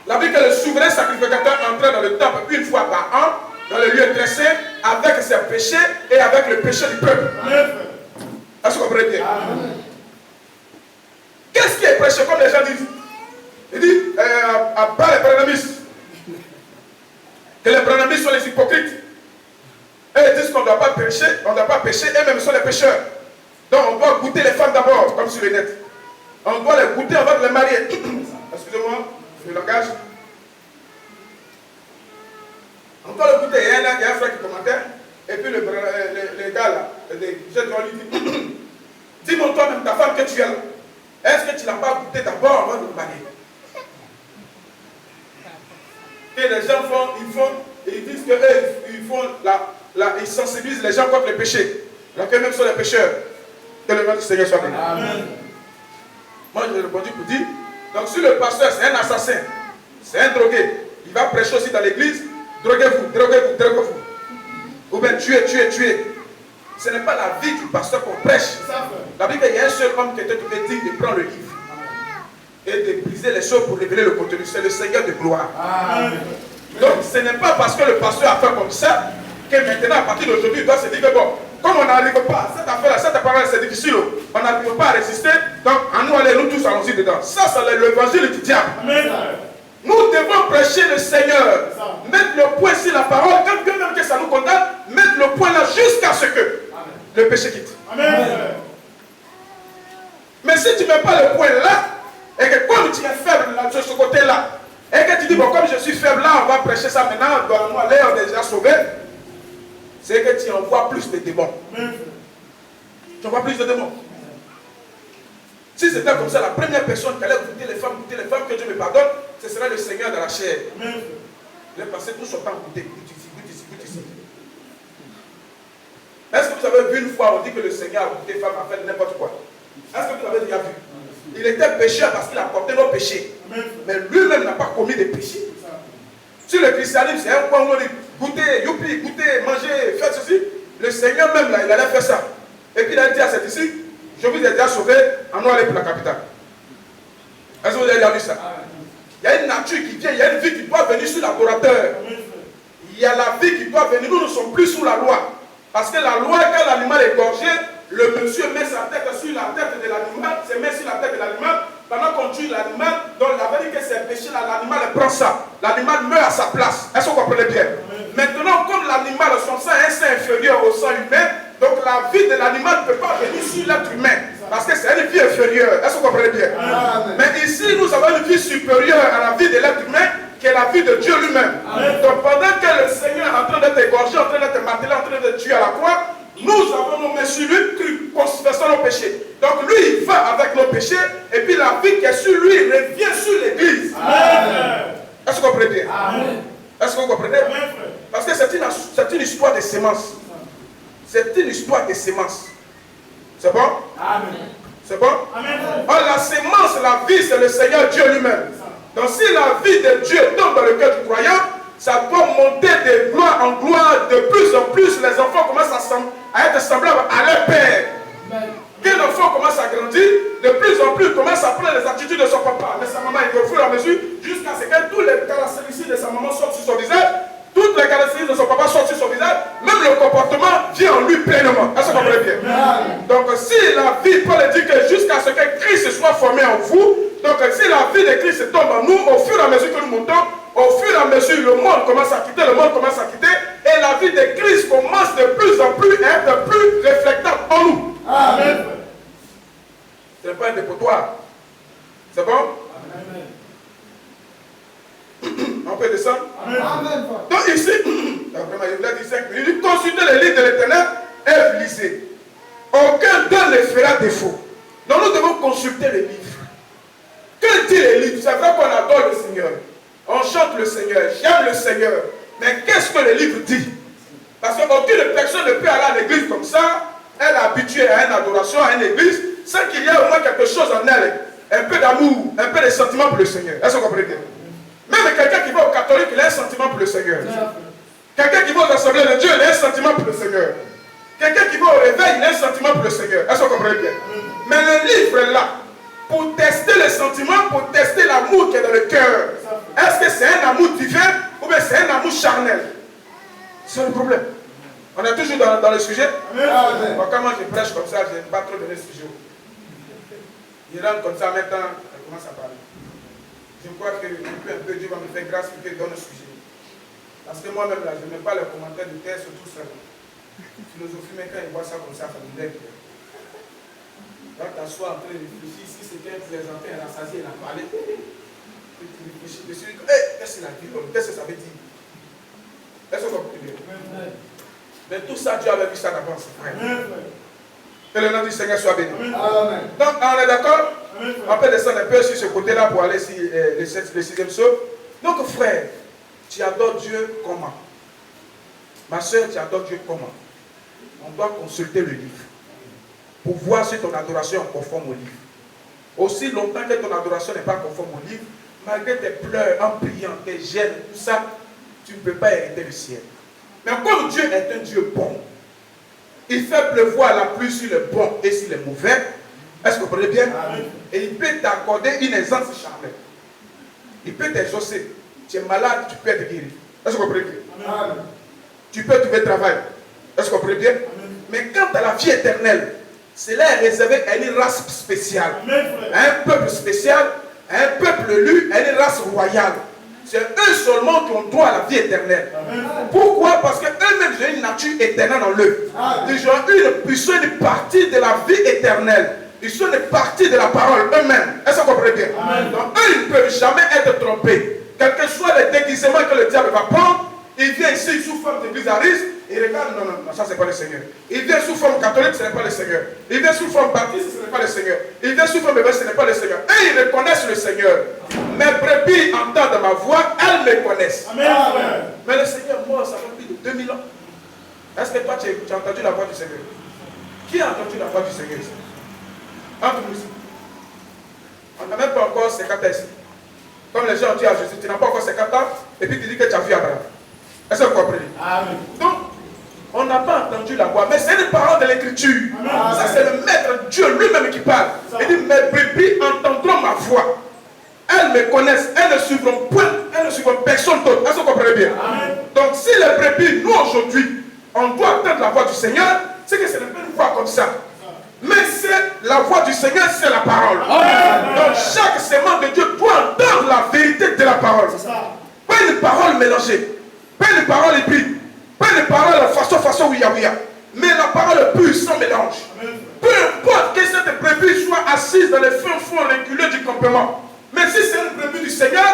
La Bible que le souverain sacrificateur entrait dans le temple une fois par an, dans le lieu très saint, avec ses péchés et avec le péché du peuple. Est-ce que vous comprenez bien? Qu'est-ce qui est prêché comme les gens disent? Il dit à bas les prénomistes. Que les prénomistes sont les hypocrites. Et ils disent qu'on ne doit pas pécher, et même sont les pécheurs. Donc on doit goûter les femmes d'abord, comme sur le net. On doit les goûter avant de les marier. Excusez-moi, le langage. On doit le goûter. Il y a un frère qui commentait. Et puis le gars là, j'ai lui dit, dis-moi toi-même ta femme que tu as là. Est-ce que tu ne l'as pas goûté d'abord avant de le marier? Et les gens ils disent qu'ils sensibilisent les gens contre les péchés. Donc eux-mêmes sont les pécheurs. Que le nom du Seigneur soit béni. Moi je répondu pour dire, donc si le pasteur c'est un assassin, c'est un drogué, il va prêcher aussi dans l'église, droguez-vous. Ou bien tuez. Ce n'est pas la vie du pasteur qu'on prêche. La Bible, il y a un seul homme qui était digne de prendre le livre et de briser les choses pour révéler le contenu. C'est le Seigneur de gloire. Amen. Donc ce n'est pas parce que le pasteur a fait comme ça que maintenant à partir d'aujourd'hui il doit se dire que bon, comme on n'arrive pas, cette affaire-là, cette parole c'est difficile, on n'arrive pas à résister, donc à nous allez, nous tous allons-y dedans. Ça c'est l'évangile du diable. Amen. Nous devons prêcher le Seigneur, mettre le point sur la parole, quand bien même que ça nous condamne, mettre le point là jusqu'à ce que le péché quitte. Amen. Mais si tu ne mets pas le point là, et que comme tu es faible là, sur ce côté-là, et que tu dis, bon, comme je suis faible là, on va prêcher ça maintenant, nous aller, on est déjà sauvé, c'est que tu envoies plus de démons. Tu envoies plus de démons. Si c'était comme ça, la première personne qui allait goûter les femmes, que Dieu me pardonne, ce serait le Seigneur de la chair. Il est passé tout son temps à goûter, goûte ici. Est-ce que vous avez vu une fois, on dit que le Seigneur a goûté les femmes à faire n'importe quoi? Est-ce que vous avez déjà vu? Il était pécheur parce qu'il a porté nos péchés. Mais lui-même n'a pas commis de péchés. Si le christianisme, c'est un point où on dit goûtez, youpi, goûtez, mangez, faites ceci, le Seigneur même là, il allait faire ça. Et puis il a dit à cet ici, je vous ai déjà sauvé, en nous aller pour la capitale. Est-ce que vous avez déjà vu ça? Il y a une nature qui vient, il y a une vie qui doit venir sur l'adorateur. Il y a la vie qui doit venir. Nous ne sommes plus sous la loi. Parce que la loi, quand l'animal est gorgé, le monsieur met sa tête sur la tête de l'animal, se met sur la tête de l'animal. Pendant qu'on tue l'animal, donc la veut dire que c'est péché, l'animal prend ça. L'animal meurt à sa place. Est-ce que vous comprenez bien? Maintenant, comme l'animal, son sang est un sang inférieur au sang humain, donc la vie de l'animal ne peut pas venir sur l'être humain. Parce que c'est une vie inférieure. Est-ce que vous comprenez bien? Mais ici, nous avons une vie supérieure à la vie de l'être humain, qui est la vie de Dieu lui-même. Donc pendant que le Seigneur est en train d'être égorgé, en train d'être martelé, en train d'être tué à la croix, nous avons nos mains sur lui, confessant nos péchés. Donc lui, il va avec nos péchés, et puis la vie qui est sur lui revient sur l'église. Est-ce que vous comprenez bien? Est-ce que vous comprenez? Parce que c'est une histoire de sémence. C'est une histoire de sémence. C'est bon? C'est bon? Or, la sémence, la vie, c'est le Seigneur Dieu lui-même. Donc si la vie de Dieu tombe dans le cœur du croyant, ça doit monter de gloire en gloire. De plus en plus, les enfants commencent à être semblables à leur père. Quand l'enfant commence à grandir, de plus en plus, il commence à prendre les attitudes de son papa, de sa maman, et au fur et à mesure, jusqu'à ce que tous les caractéristiques de sa maman sortent sur son visage, toutes les caractéristiques de son papa sortent sur son visage, même le comportement vient en lui pleinement. Est-ce que vous comprenez bien? Donc si la vie, Paul dit que jusqu'à ce que Christ soit formé en vous, donc si la vie de Christ tombe en nous, au fur et à mesure que nous montons, au fur et à mesure le monde commence à quitter, et la vie de Christ commence de plus en plus à être plus réflectable en nous. Amen. Ce n'est pas un dépotoir. C'est bon? Amen. On peut descendre? Amen. Donc ici, il dit consultez les livres de l'Éternel et lisez. Aucun d'eux ne fera défaut. Donc nous devons consulter les livres. Que dit les livres? C'est vrai qu'on adore le Seigneur. On chante le Seigneur. J'aime le Seigneur. Mais qu'est-ce que le livre dit? Parce qu'aucune personne ne peut aller à l'église comme ça. Elle est habituée à une adoration, à une église, sans qu'il y ait au moins quelque chose en elle. Un peu d'amour, un peu de sentiment pour le Seigneur. Est-ce que vous comprenez bien? Même quelqu'un qui va au catholique, il a un sentiment pour le Seigneur. Quelqu'un qui va aux assemblées de Dieu, il a un sentiment pour le Seigneur. Quelqu'un qui va au réveil, il a un sentiment pour le Seigneur. Est-ce que vous comprenez bien? Mais le livre est là pour tester les sentiments, pour tester l'amour qui est dans le cœur. Est-ce que c'est un amour divin ou bien c'est un amour charnel? C'est le problème. On est toujours dans le sujet. Bon, quand moi je prêche comme ça, je n'aime pas trop donner le sujet. Il rentre comme ça, maintenant, elle commence à parler. Je crois que un peu Dieu va me faire grâce pour qu'il donne le sujet. Parce que moi-même, là, je n'aime pas les commentaires du texte, tout ça. Philosophie, mais quand il voit ça comme ça, ça me lève. Quand tu t'assois en train de réfléchir, si c'est qu'un plaisantin, elle a saisi, elle a parlé. Tu réfléchis dessus, qu'est-ce qu'il a dit, qu'est-ce que ça veut dire? Est-ce que vous comprenez? Mais tout ça, Dieu avait vu ça d'avance. Que le nom du Seigneur soit béni. Amen. Donc, on est d'accord? On peut descendre un peu sur ce côté-là pour aller sur le 6e psaume. Donc, frère, tu adores Dieu comment? Ma soeur, tu adores Dieu comment? On doit consulter le livre pour voir si ton adoration est conforme au livre. Aussi longtemps que ton adoration n'est pas conforme au livre, malgré tes pleurs en priant, tes gênes, tout ça, tu ne peux pas hériter le ciel. Mais comme Dieu est un Dieu bon, il fait pleuvoir la pluie sur les bons et sur les mauvais. Est-ce que vous comprenez bien? Amen. Et il peut t'accorder une aisance charnelle. Il peut t'exaucer. Tu es malade, tu peux être guéri. Est-ce que vous comprenez bien? Amen. Tu peux trouver travail. Est-ce que vous comprenez bien? Amen. Mais quant à la vie éternelle, cela est réservé à une race spéciale. Amen. À un peuple spécial, à un peuple élu, à une race royale. C'est eux seulement qui ont droit à la vie éternelle. Amen. Pourquoi? Parce qu'eux-mêmes ont une nature éternelle en eux. Ils sont une partie de la vie éternelle. Ils sont une partie de la parole eux-mêmes. Est-ce que vous comprenez bien? Amen. Donc eux, ils ne peuvent jamais être trompés. Quel que soit le déguisement que le diable va prendre, il vient ici sous forme de bizarrisme. Il regarde, non, ça c'est pas le Seigneur. Il vient sous forme catholique, ce n'est pas le Seigneur. Il vient sous forme baptiste, ce n'est pas le Seigneur. Il vient sous forme évêque, ce n'est pas le Seigneur. Et ils reconnaissent le Seigneur. Mes brebis entendent ma voix, elles me connaissent. Amen. Mais le Seigneur, moi, ça fait plus de 2000 ans. Est-ce que toi, tu as entendu la voix du Seigneur? Qui a entendu la voix du Seigneur ici? Entre nous ici. On n'a même pas encore 50 ans ici. Comme les gens ont dit à Jésus, tu n'as pas encore 50 ans, et puis tu dis que tu as vu Abraham. Est-ce que vous comprenez? Amen. Donc, on n'a pas entendu la voix, mais c'est une parole de l'Écriture. Ça, c'est le Maître Dieu lui-même qui parle. Il dit, mes brebis entendront ma voix. elles me connaissent, elles ne suivront point, elles ne suivront personne d'autre. Est-ce que vous comprenez bien? Amen. Donc si les brebis, nous aujourd'hui, on doit attendre la voix du Seigneur, c'est que ce n'est pas une voix comme ça. Mais c'est la voix du Seigneur, c'est la parole. Amen. Donc chaque sémence de Dieu doit entendre la vérité de la parole. Pas une parole mélangée, pas une parole hybride, pas une parole façon ouïa. Mais la parole pure sans mélange. Amen. Peu importe que cette brebis soit assise dans les fins fonds reculés du campement. Mais si c'est une brebis du Seigneur,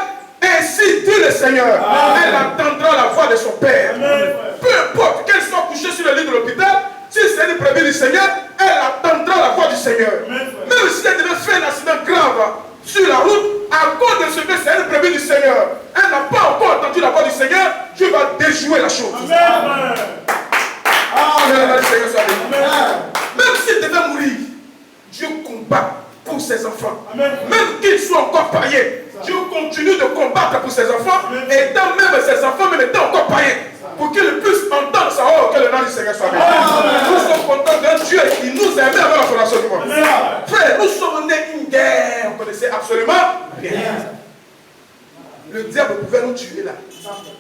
ainsi dit le Seigneur, amen, elle entendra la voix de son Père. Amen. Peu importe qu'elle soit couchée sur le lit de l'hôpital, si c'est une brebis du Seigneur, elle entendra la voix du Seigneur. Amen. Même si elle devait faire un accident grave sur la route, à cause de ce que c'est une brebis du Seigneur, elle n'a pas encore entendu la voix du Seigneur, Dieu va déjouer la chose. Amen. Amen. Même s'il devait mourir, Dieu combat pour ses enfants. Amen. Même qu'ils soient encore païens, Dieu continue de combattre pour ses enfants. Amen. Et étant même ses enfants, même étant encore païens, pour qu'ils puissent entendre sa voix, que le nom du Seigneur soit béni. Nous sommes contents d'un Dieu qui nous aimait avant la fondation du monde. Frère, nous sommes nés une guerre, on connaissait absolument rien. Le diable pouvait nous tuer là.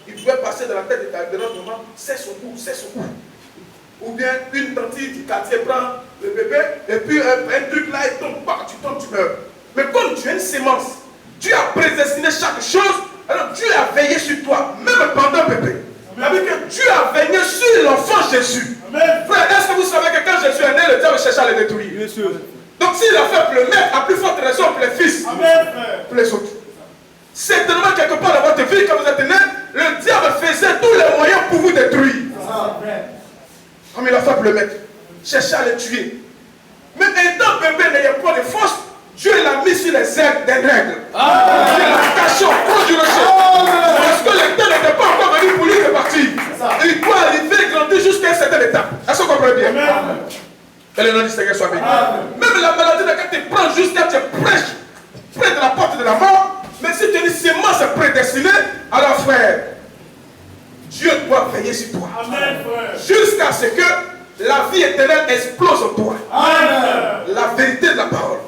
Il pouvait passer dans la tête de notre maman, c'est son coup, c'est son coup. Ou bien une tantine du quartier prend le bébé et puis un truc là, il tombe, tu tombes, tu meurs. Mais comme tu es une sémence, Dieu a prédestiné chaque chose, alors Dieu a veillé sur toi, même pendant bébé. C'est-à-dire que Dieu a veillé sur l'enfant Jésus. Amen. Frère, est-ce que vous savez que quand Jésus est né, le diable cherchait à le détruire? Bien sûr. Donc s'il a fait pour le maître, à plus forte raison pour les fils, amen, pour les autres. Certainement, quelque part dans votre vie, quand vous êtes né, le diable faisait tous les moyens pour vous détruire. Comme il a fait pour le maître, chercher à le tuer. Mais étant bébé n'ayant pas de force, Dieu l'a mis sur les ailes des règles. Il l'a caché au fond du rocher. Parce que le temps n'était pas encore venu pour lui de partir. Il doit arriver et grandir jusqu'à une certaine étape. Est-ce que vous comprenez bien? Que le nom du Seigneur soit béni. Même la maladie, quand tu prends jusqu'à te prêches près de la porte de la mort, mais si tu es une sémence prédestinée, alors frère, Dieu doit veiller sur toi. Jusqu'à ce que la vie éternelle explose en toi. Amen. La vérité de la parole.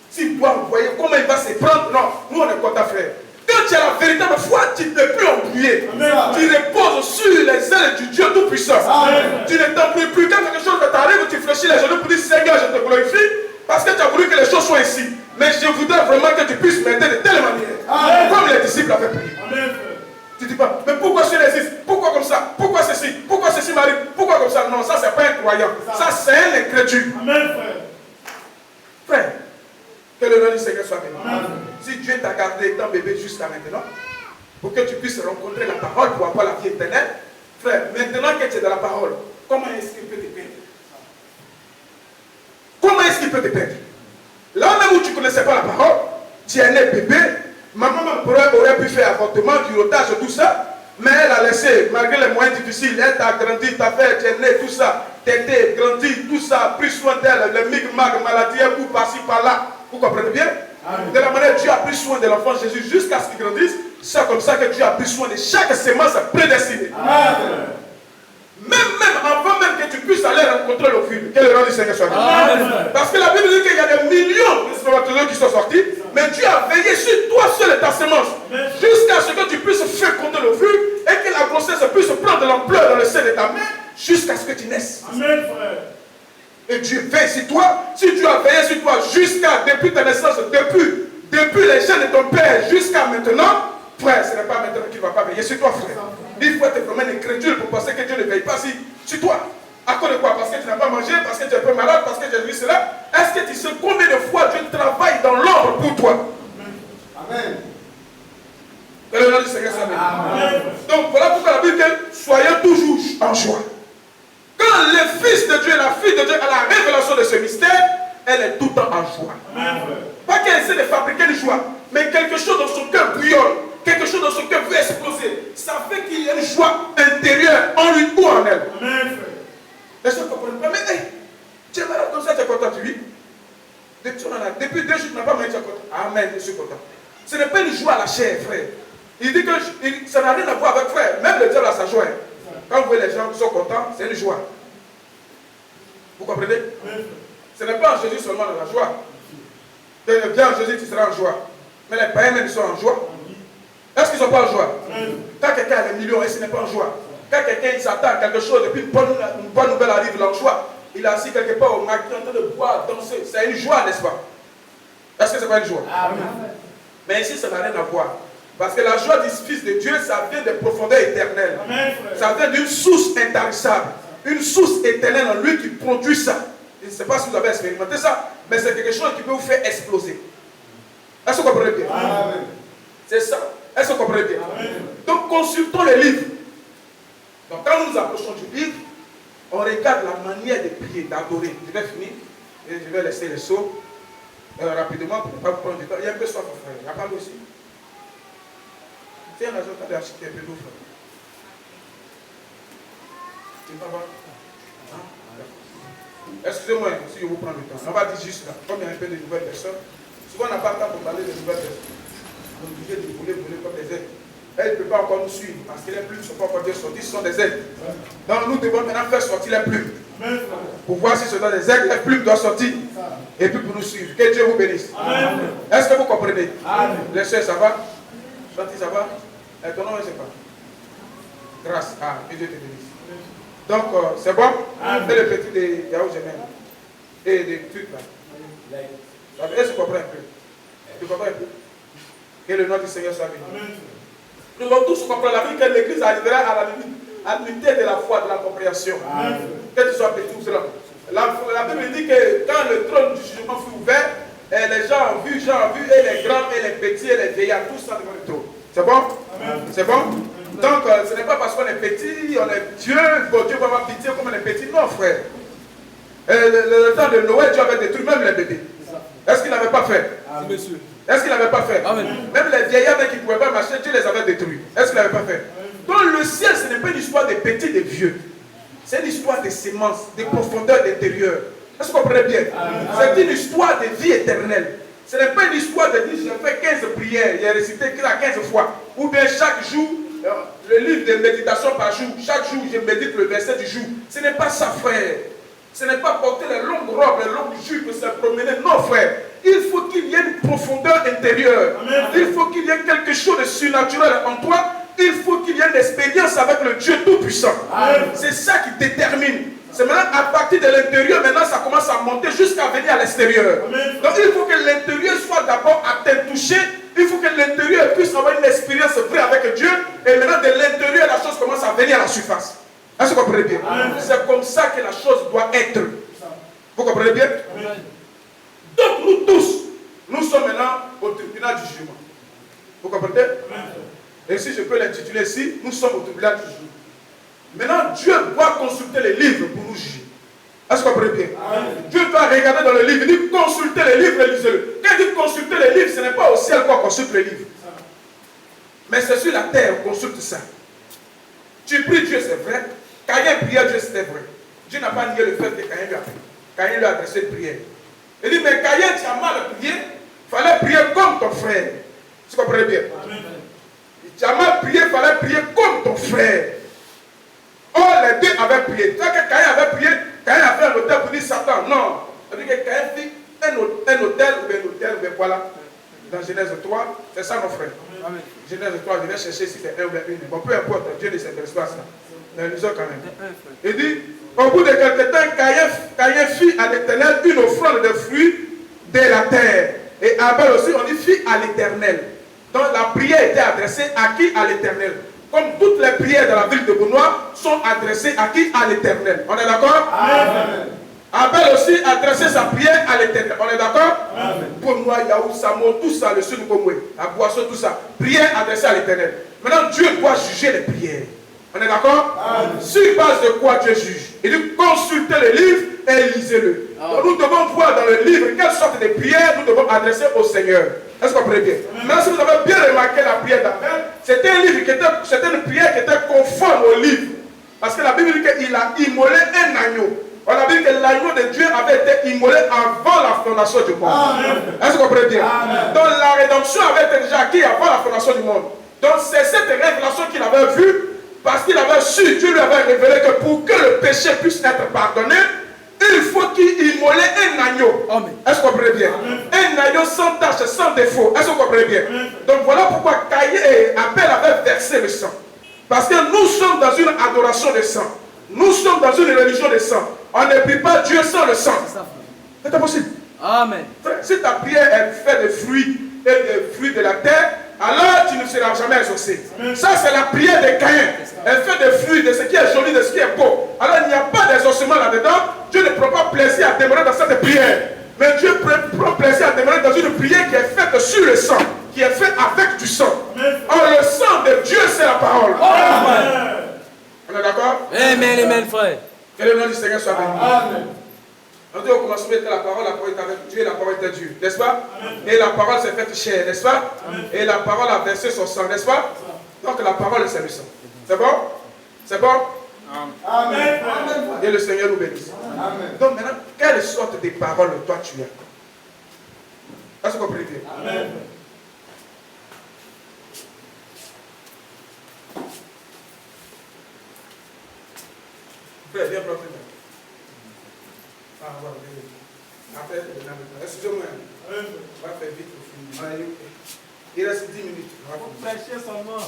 S'il doit envoyer, comment il va se prendre? Non, nous on est content, frère. Quand tu as la véritable foi, tu ne peux plus embrouiller. Tu reposes sur les ailes du Dieu Tout-Puissant. Tu ne t'embrouilles plus. Quand quelque chose t'arrive, tu fléchis les genoux pour dire Seigneur, je te glorifie parce que tu as voulu que les choses soient ici. Mais je voudrais vraiment que tu puisses m'aider de telle manière. Comme les disciples avaient prié. Tu ne dis pas, mais pourquoi je résiste? Pourquoi comme ça? Pourquoi ceci? Pourquoi ceci m'arrive? Pourquoi comme ça? Non, ça c'est pas un croyant. Ça c'est un incrédule. Amen, frère. Frère, que le nom du Seigneur soit béni. Si Dieu t'a gardé étant bébé jusqu'à maintenant, pour que tu puisses rencontrer la parole pour avoir la vie éternelle, frère, maintenant que tu es dans la parole, comment est-ce qu'il peut te perdre? Comment est-ce qu'il peut te perdre? Là même où tu ne connaissais pas la parole, tu es né bébé. Maman aurait pu faire avortement, curettage, tout ça, mais elle a laissé, malgré les moyens difficiles, elle t'a grandi, t'a fait, tu es né, tout ça, t'étais grandi, tout ça, pris soin d'elle, les micmacs, maladies, un coup par-ci, par-là. Vous comprenez bien? Amen. De la manière Dieu a pris soin de l'enfant Jésus jusqu'à ce qu'il grandisse, c'est comme ça que Dieu a pris soin de chaque sémence prédestinée. Amen. Même avant même que tu puisses aller rencontrer le fil, que le nom du Seigneur soit béni. Parce que la Bible dit qu'il y a des millions de spermatozoïdes qui sont sortis, mais Dieu a veillé sur toi seul et ta sémence, jusqu'à ce que tu puisses féconder le fil et que la grossesse puisse prendre de l'ampleur dans le sein de ta mère, jusqu'à ce que tu naisses. Amen, frère. Et Dieu veille sur toi. Si Dieu a veillé sur toi depuis ta naissance, depuis les gènes de ton père jusqu'à maintenant, frère, ce n'est pas maintenant qu'il ne va pas veiller sur toi, frère. Il faut être vraiment incrédule pour penser que Dieu ne veille pas sur toi. À cause de quoi? Parce que tu n'as pas mangé, parce que tu es un peu malade, parce que tu as vu cela. Est-ce que tu sais combien de fois Dieu travaille dans l'ombre pour toi? Amen. Que le nom du Seigneur soit béni. Donc voilà pourquoi la Bible dit soyez toujours en joie. Quand le Fils de Dieu et la fille de Dieu a la révélation de ce mystère, elle est tout le temps en joie. Amen. Pas qu'elle essaie de fabriquer une joie, mais quelque chose dans son cœur bouillonne, quelque chose dans son cœur veut exploser. Ça fait qu'il y a une joie intérieure en lui ou en elle. Amen. Est-ce que vous comprenez pas? Mais hey, tu es malade comme ça, tu es content, oui? Depuis 2 jours, tu n'as pas mangé, tu es content. Amen, je suis content. Ce n'est pas une joie à la chair, frère. Il dit que ça n'a rien à voir avec frère. Même le diable a sa joie. Quand vous voyez les gens qui sont contents, c'est une joie. Vous comprenez? Ce n'est pas en Jésus seulement de la joie. Viens en Jésus, tu seras en joie. Mais les païens même sont en joie. Est-ce qu'ils ne sont pas en joie? Quand quelqu'un a des millions, et ce n'est pas en joie. Quand quelqu'un s'attend à quelque chose, et puis une bonne nouvelle arrive, en joie, il est assis quelque part au marché en train de boire, danser. C'est une joie, n'est-ce pas? Est-ce que ce n'est pas une joie? Amen. Mais ici, ça n'a rien à voir. Parce que la joie du Fils de Dieu, ça vient des profondeurs éternelles. Amen, ça vient d'une source intarissable. Une source éternelle en lui qui produit ça. Je ne sais pas si vous avez expérimenté ça, mais c'est quelque chose qui peut vous faire exploser. Est-ce que vous comprenez bien? Amen. C'est ça. Est-ce que vous comprenez bien? Amen. Donc consultons les livres. Donc quand nous nous approchons du livre, on regarde la manière de prier, d'adorer. Je vais finir et je vais laisser les sauts rapidement pour ne pas vous prendre du temps. Il y a un peu soif, frère. Il y a pas aussi. Tiens, raison, tu as acheté un peu d'eau, frère. Tu vas voir. Excusez-moi si je vous prends du temps. On va dire juste là, comme il y a un peu de nouvelles personnes. Souvent, on n'a pas le temps pour parler de nouvelles personnes. On est obligé de voler comme des ailes. Elle ne peut pas encore nous suivre parce que les plumes ne sont pas encore bien sorties, ce sont des ailes. Donc nous devons maintenant faire sortir les plumes. Pour voir si ce sont des ailes, les plumes doivent sortir. Et puis pour nous suivre. Que Dieu vous bénisse. Est-ce que vous comprenez? Amen. Les soeurs, ça va? Chanty, ça va? Ton nom, je ne sais pas. Grâce. Ah, que Dieu te bénisse. Donc, c'est bon? C'est le petit de Yahoo Gemel. Et des trucs là. Est-ce que tu comprends un peu? Tu comprends un peu? Que le nom du Seigneur soit béni. Nous devons tous comprendre la vie que l'Église arrivera à l'unité de la foi, de la compréhension. Amen. Que tu sois petit ou grand. La Bible dit que quand le trône du jugement fut ouvert, et les gens ont vu, et les grands, et les petits, et les vieillards, tous sont devant le trône. C'est bon? C'est bon? Donc, ce n'est pas parce qu'on est petit, on est Dieu, bon Dieu va avoir pitié comme on est petit. Non, frère. Le temps de Noël, Dieu avait détruit même les bébés. Est-ce qu'il n'avait pas fait? Oui, monsieur. Est-ce qu'il n'avait pas fait? Amen. Même les vieillards qui ne pouvaient pas marcher, Dieu les avait détruits. Est-ce qu'il n'avait pas fait? Donc le ciel, ce n'est pas une histoire des petits et des vieux. C'est une histoire des semences, des profondeurs d'intérieur. Est-ce que vous comprenez bien? C'est une histoire de vie éternelle. Ce n'est pas une histoire de dire j'ai fait 15 prières, j'ai récité 15 fois. Ou bien chaque jour, le livre de méditation par jour, chaque jour je médite le verset du jour. Ce n'est pas ça, frère. Ce n'est pas porter les longues robes, les longues jupes, se promener. Non, frère. Il faut qu'il y ait une profondeur intérieure. Amen. Il faut qu'il y ait quelque chose de surnaturel en toi. Il faut qu'il y ait une expérience avec le Dieu Tout-Puissant. C'est ça qui détermine. C'est maintenant à partir de l'intérieur, maintenant ça commence à monter jusqu'à venir à l'extérieur. Donc il faut que l'intérieur soit d'abord atteint, touché. Il faut que l'intérieur puisse avoir une expérience vraie avec Dieu. Et maintenant de l'intérieur, la chose commence à venir à la surface. Est-ce que vous comprenez bien? C'est comme ça que la chose doit être. Vous comprenez bien? Amen. Donc nous tous, nous sommes maintenant au tribunal du jugement. Vous comprenez? Amen. Et si je peux l'intituler ici, nous sommes au tribunal du jugement. Maintenant, Dieu doit consulter les livres pour nous juger. Est-ce que vous comprenez bien? Amen. Dieu doit regarder dans le livre, il dit consultez les livres et lisez-le. Quand il dit consulter les livres, ce n'est pas au ciel qu'on consulte les livres. Mais c'est sur la terre qu'on consulte ça. Tu pries Dieu, c'est vrai. Caïn priait Dieu, c'était vrai. Dieu n'a pas nié le fait que Caïn lui a fait. Caïn lui a adressé une prière. Il dit, mais Caïn, tu as mal prié. Il fallait prier comme ton frère. Tu comprenez bien? Amen. Tu as mal prié, il fallait prier comme ton frère. Or, les deux avaient prié. Quand Caïn avait prié, Caïn a fait un hôtel pour dire Satan. Non. C'est-à-dire que Caïn fit un hôtel, ou bien voilà. Dans Genèse 3, c'est ça, mon frère. Amen. Genèse 3, je vais chercher si c'est un ou bien une. Bon, peu importe, Dieu ne s'intéresse pas à ça. Mais nous quand même. Il dit, au bout de quelque temps, Caïn fit à l'Éternel une offrande de fruits de la terre. Et Abel aussi, on dit, fit à l'Éternel. Donc la prière était adressée à qui? À l'Éternel. Comme toutes les prières de la ville de Benoît sont adressées à qui? À l'Éternel. On est d'accord? Amen. Abel aussi adressait sa prière à l'Éternel. On est d'accord? Benoît, Yahou, Samo, tout ça, le sud Komwe, la boisson, tout ça. Prière adressée à l'Éternel. Maintenant, Dieu doit juger les prières. On est d'accord? Sur base de quoi Dieu juge? Il dit consultez le livre et lisez-le. Nous devons voir dans le livre quelle sorte de prière nous devons adresser au Seigneur. Est-ce que vous comprenez bien? Maintenant, si vous avez bien remarqué la prière d'Abel, c'était un livre c'était une prière qui était conforme au livre. Parce que la Bible dit qu'il a immolé un agneau. On a dit que l'agneau de Dieu avait été immolé avant la fondation du monde. Est-ce que vous comprenez bien? Donc la rédemption avait été déjà acquise avant la fondation du monde. Donc c'est cette révélation qu'il avait vue. Parce qu'il avait su, Dieu lui avait révélé que pour que le péché puisse être pardonné, il faut qu'il immolait un agneau. Est-ce que vous comprenez bien? Un agneau sans tache, sans défaut. Est-ce que vous comprenez bien? Donc voilà pourquoi Caïn et Abel avaient versé le sang. Parce que nous sommes dans une adoration de sang. Nous sommes dans une religion de sang. On ne prie pas Dieu sans le sang. C'est impossible. Amen. Si ta prière elle fait des fruits et des fruits de la terre, alors tu ne seras jamais exaucé. Ça, c'est la prière de Caïn. Elle fait des fruits de ce qui est joli, de ce qui est beau. Alors il n'y a pas d'exaucement là-dedans. Dieu ne prend pas plaisir à demeurer dans cette prière. Mais Dieu prend plaisir à demeurer dans une prière qui est faite sur le sang, qui est faite avec du sang. Or, le sang de Dieu, c'est la parole. Amen. On est d'accord? Amen, amen, frère. Que le nom du Seigneur soit béni. Amen. On dit au commencement était la parole est avec Dieu et la parole était Dieu, n'est-ce pas? Et la parole s'est faite chair, n'est-ce pas? Et la parole a versé son sang, n'est-ce pas? Donc la parole c'est le sang. C'est bon? C'est bon? Amen. Et le Seigneur nous bénisse. Amen. Donc maintenant, quelle sorte de parole toi tu as? Est-ce que vous comprenez bien? Amen. Frère, viens prendre. Ah, voilà, après, excusez-moi, on va faire vite au film. Il reste 10 minutes. Vous prêchez seulement.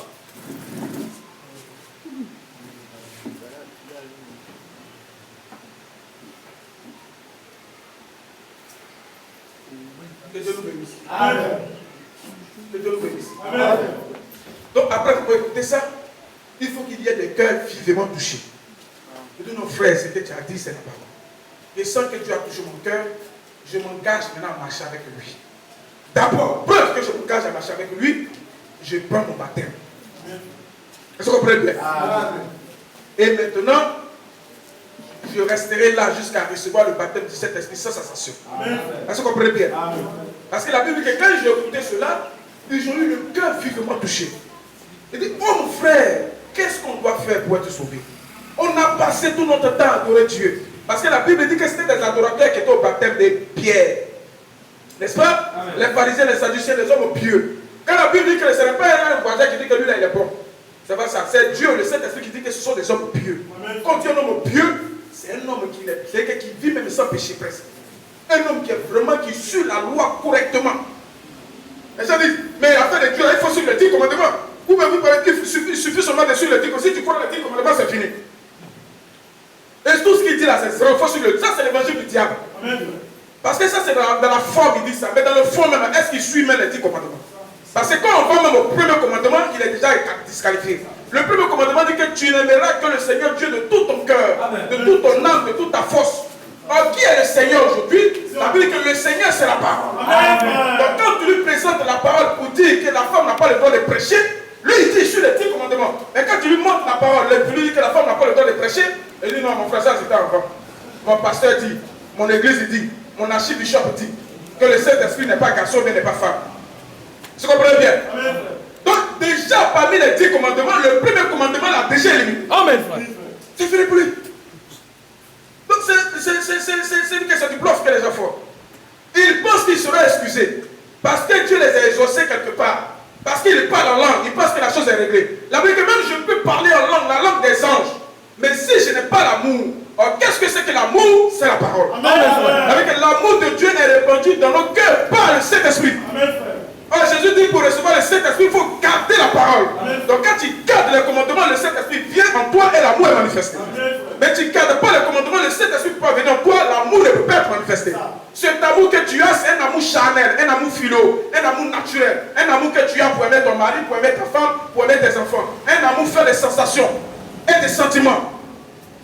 Que Dieu nous bénisse. Amen. Que Dieu nous bénisse. Amen. Donc après, pour écouter ça, il faut qu'il y ait des cœurs vivement touchés. Je dis, nos frères, ce que tu as dit, c'est la parole. Et sans que Dieu a touché mon cœur, je m'engage maintenant à marcher avec lui. D'abord, preuve que je m'engage à marcher avec lui, je prends mon baptême. Est-ce que vous comprenez bien? Et maintenant, je resterai là jusqu'à recevoir le baptême du Saint-Esprit sans sensation. Est-ce que vous comprenez bien? Parce que la Bible dit que quand j'ai écouté cela, ils ont eu le cœur vivement touché. Il dit, oh mon frère, qu'est-ce qu'on doit faire pour être sauvé? On a passé tout notre temps à adorer Dieu. Parce que la Bible dit que c'était des adorateurs qui étaient au baptême de Pierre. N'est-ce pas? Amen. Les pharisiens, les sadducéens, les hommes pieux. Quand la Bible dit que ce n'est pas un voisin qui dit que lui là il est bon. C'est pas ça. C'est Dieu, le Saint-Esprit qui dit que ce sont des hommes pieux. Amen. Quand tu es un homme pieux, c'est un homme qui vit même sans péché presque. Un homme qui est vraiment, qui suit la loi correctement. Les gens disent, mais l'affaire de Dieu, il faut suivre les 10 commandements. Ou même vous parlez qu'il suffit seulement de suivre les 10 commandements. Si tu crois les 10 commandements, c'est fini. Et tout ce qu'il dit là, c'est faux sur le. Ça, c'est l'évangile du diable. Amen. Parce que ça, c'est dans la forme, il dit ça. Mais dans le fond même, est-ce qu'il suit même les 10 commandements? Parce que quand on va même au premier commandement, il est déjà disqualifié. Le premier commandement dit que tu n'aimeras que le Seigneur Dieu de tout ton cœur, de toute ton âme, de toute ta force. Alors, qui est le Seigneur aujourd'hui? La Bible dit que le Seigneur, c'est la parole. Amen. Donc, quand tu lui présentes la parole pour dire que la femme n'a pas le droit de prêcher, lui, il dit sur les 10 commandements. Mais quand tu lui montres la parole, il lui dit que la femme n'a pas le droit de prêcher, il dit non, mon frère, ça c'était avant. Mon pasteur dit, mon église dit, mon archibishop dit que le Saint-Esprit n'est pas garçon, mais n'est pas femme. Vous comprenez bien? Amen. Donc, déjà parmi les 10 commandements, le premier commandement l'a déjà éliminé. Amen. C'est fini pour lui. Donc, c'est une question du bluff que les gens font. Ils pensent qu'ils seront excusés parce que Dieu les a exaucés quelque part. Parce qu'ils parlent en langue, ils pensent que la chose est réglée. La Bible dit que même je peux parler en langue, la langue des anges. Mais si je n'ai pas l'amour, qu'est-ce que c'est que l'amour? C'est la parole. Avec l'amour de Dieu est répandu dans nos cœurs par le Saint-Esprit. Alors Jésus dit pour recevoir le Saint-Esprit, il faut garder la parole. Donc quand tu gardes les commandements, le Saint-Esprit vient en toi et l'amour est manifesté. Mais tu ne gardes pas les commandements, le Saint-Esprit peut pas venir en toi, l'amour ne peut pas être manifesté. Cet amour que tu as, c'est un amour charnel, un amour philo, un amour naturel, un amour que tu as pour aimer ton mari, pour aimer ta femme, pour aimer tes enfants. Un amour fait des sensations et des sentiments.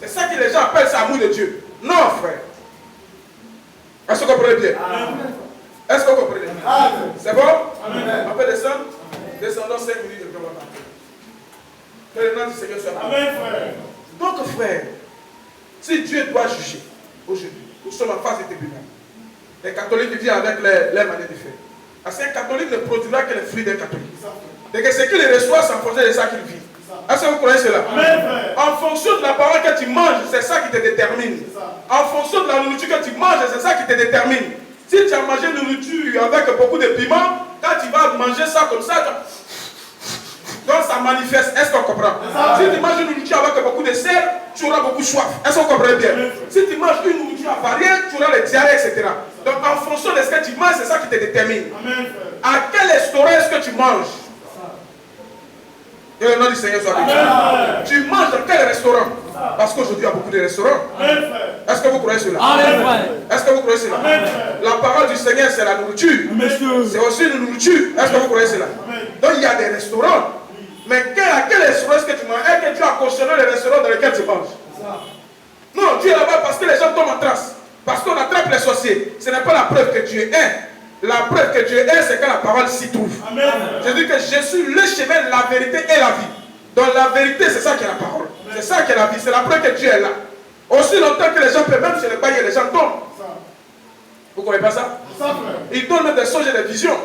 C'est ça que les gens appellent ça amour de Dieu. Non, frère. Est-ce que vous comprenez bien? Est-ce que vous comprenez? C'est bon? Amen. On peut descendre? Descendons 5 minutes de commentaire. Que le nom du Seigneur soit béni. Amen, frère. Donc, frère, si Dieu doit juger aujourd'hui, nous sommes en face du tribunal. Les catholiques viennent avec les manières de faire. Parce qu'un catholique ne produira que les fruits d'un catholique. Et que ce qu'il reçoit, c'est en fonction de ça qu'il vit. Est-ce que vous connaissez cela? Amen. En fonction de la parole que tu manges, c'est ça qui te détermine. En fonction de la nourriture que tu manges, c'est ça qui te détermine. Si tu as mangé une nourriture avec beaucoup de piment, quand tu vas manger ça comme ça, donc ça manifeste. Est-ce qu'on comprend? Si tu manges une nourriture avec beaucoup de sel, tu auras beaucoup soif. Est-ce qu'on comprend bien? Si tu manges une nourriture tu as varié, tu auras les diarrhées, etc. Donc en fonction de ce que tu manges, c'est ça qui te détermine. À quel restaurant est-ce que tu manges? Que le nom du Seigneur soit béni. Tu manges dans quel restaurant? Parce qu'aujourd'hui il y a beaucoup de restaurants. Est-ce que vous croyez cela? Est-ce que vous croyez cela? La parole du Seigneur, c'est la nourriture. C'est aussi une nourriture. Est-ce que vous croyez cela? Donc il y a des restaurants. Mais à quel restaurant est-ce que tu manges? Est-ce que tu as cautionné le restaurant dans lequel tu manges? Non, Dieu est là-bas parce que les gens tombent en transe. Parce qu'on attrape les sorciers. Ce n'est pas la preuve que Dieu est. La preuve que Dieu est, c'est que la parole s'y trouve. Je dis que je suis le chemin, la vérité et la vie. Donc la vérité, c'est ça qui est la parole. C'est ça qui est la vie. C'est la preuve que Dieu est là. Aussi longtemps que les gens peuvent, même chez les bailles, les gens tombent. Vous ne croyez pas ça? Ils donnent même des songes et des visions.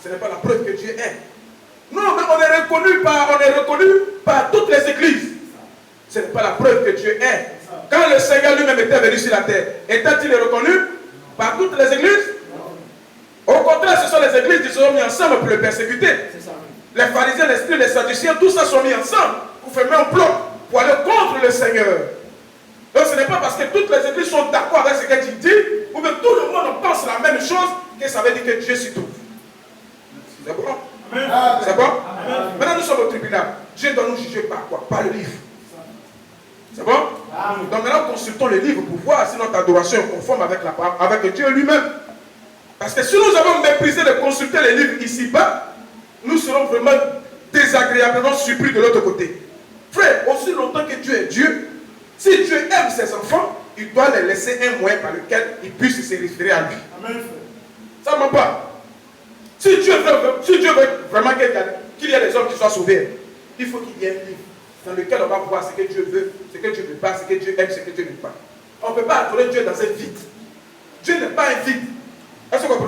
Ce n'est pas la preuve que Dieu est. Non, mais on est reconnu par toutes les églises. Ce n'est pas la preuve que Dieu est. Quand le Seigneur lui-même était venu sur la terre, était-il reconnu par toutes les églises? Au contraire, ce sont les églises qui se sont mis ensemble pour le persécuter. Les pharisiens, les scribes, les sadduciens, tous ça sont mis ensemble pour fermer un bloc, pour aller contre le Seigneur. Donc ce n'est pas parce que toutes les églises sont d'accord avec ce que tu dis, ou que tout le monde pense la même chose, que ça veut dire que Dieu s'y trouve. C'est bon? C'est bon? Maintenant nous sommes au tribunal. Dieu doit nous juger par quoi? Par le livre. C'est bon? Donc maintenant consultons le livre pour voir si notre adoration est conforme avec Dieu lui-même. Parce que si nous avons méprisé de consulter les livres ici-bas, nous serons vraiment désagréablement surpris de l'autre côté. Frère, aussi longtemps que Dieu est Dieu, si Dieu aime ses enfants, il doit les laisser un moyen par lequel ils puissent se référer à lui. Ça ne ment pas. Si Dieu veut vraiment qu'il y ait des hommes qui soient sauvés, il faut qu'il y ait un livre dans lequel on va voir ce que Dieu veut, ce que Dieu ne veut pas, ce que Dieu aime, ce que Dieu n'aime pas. On ne peut pas adorer Dieu dans un vide. Dieu n'est pas un vide. Est-ce que vous comprenez?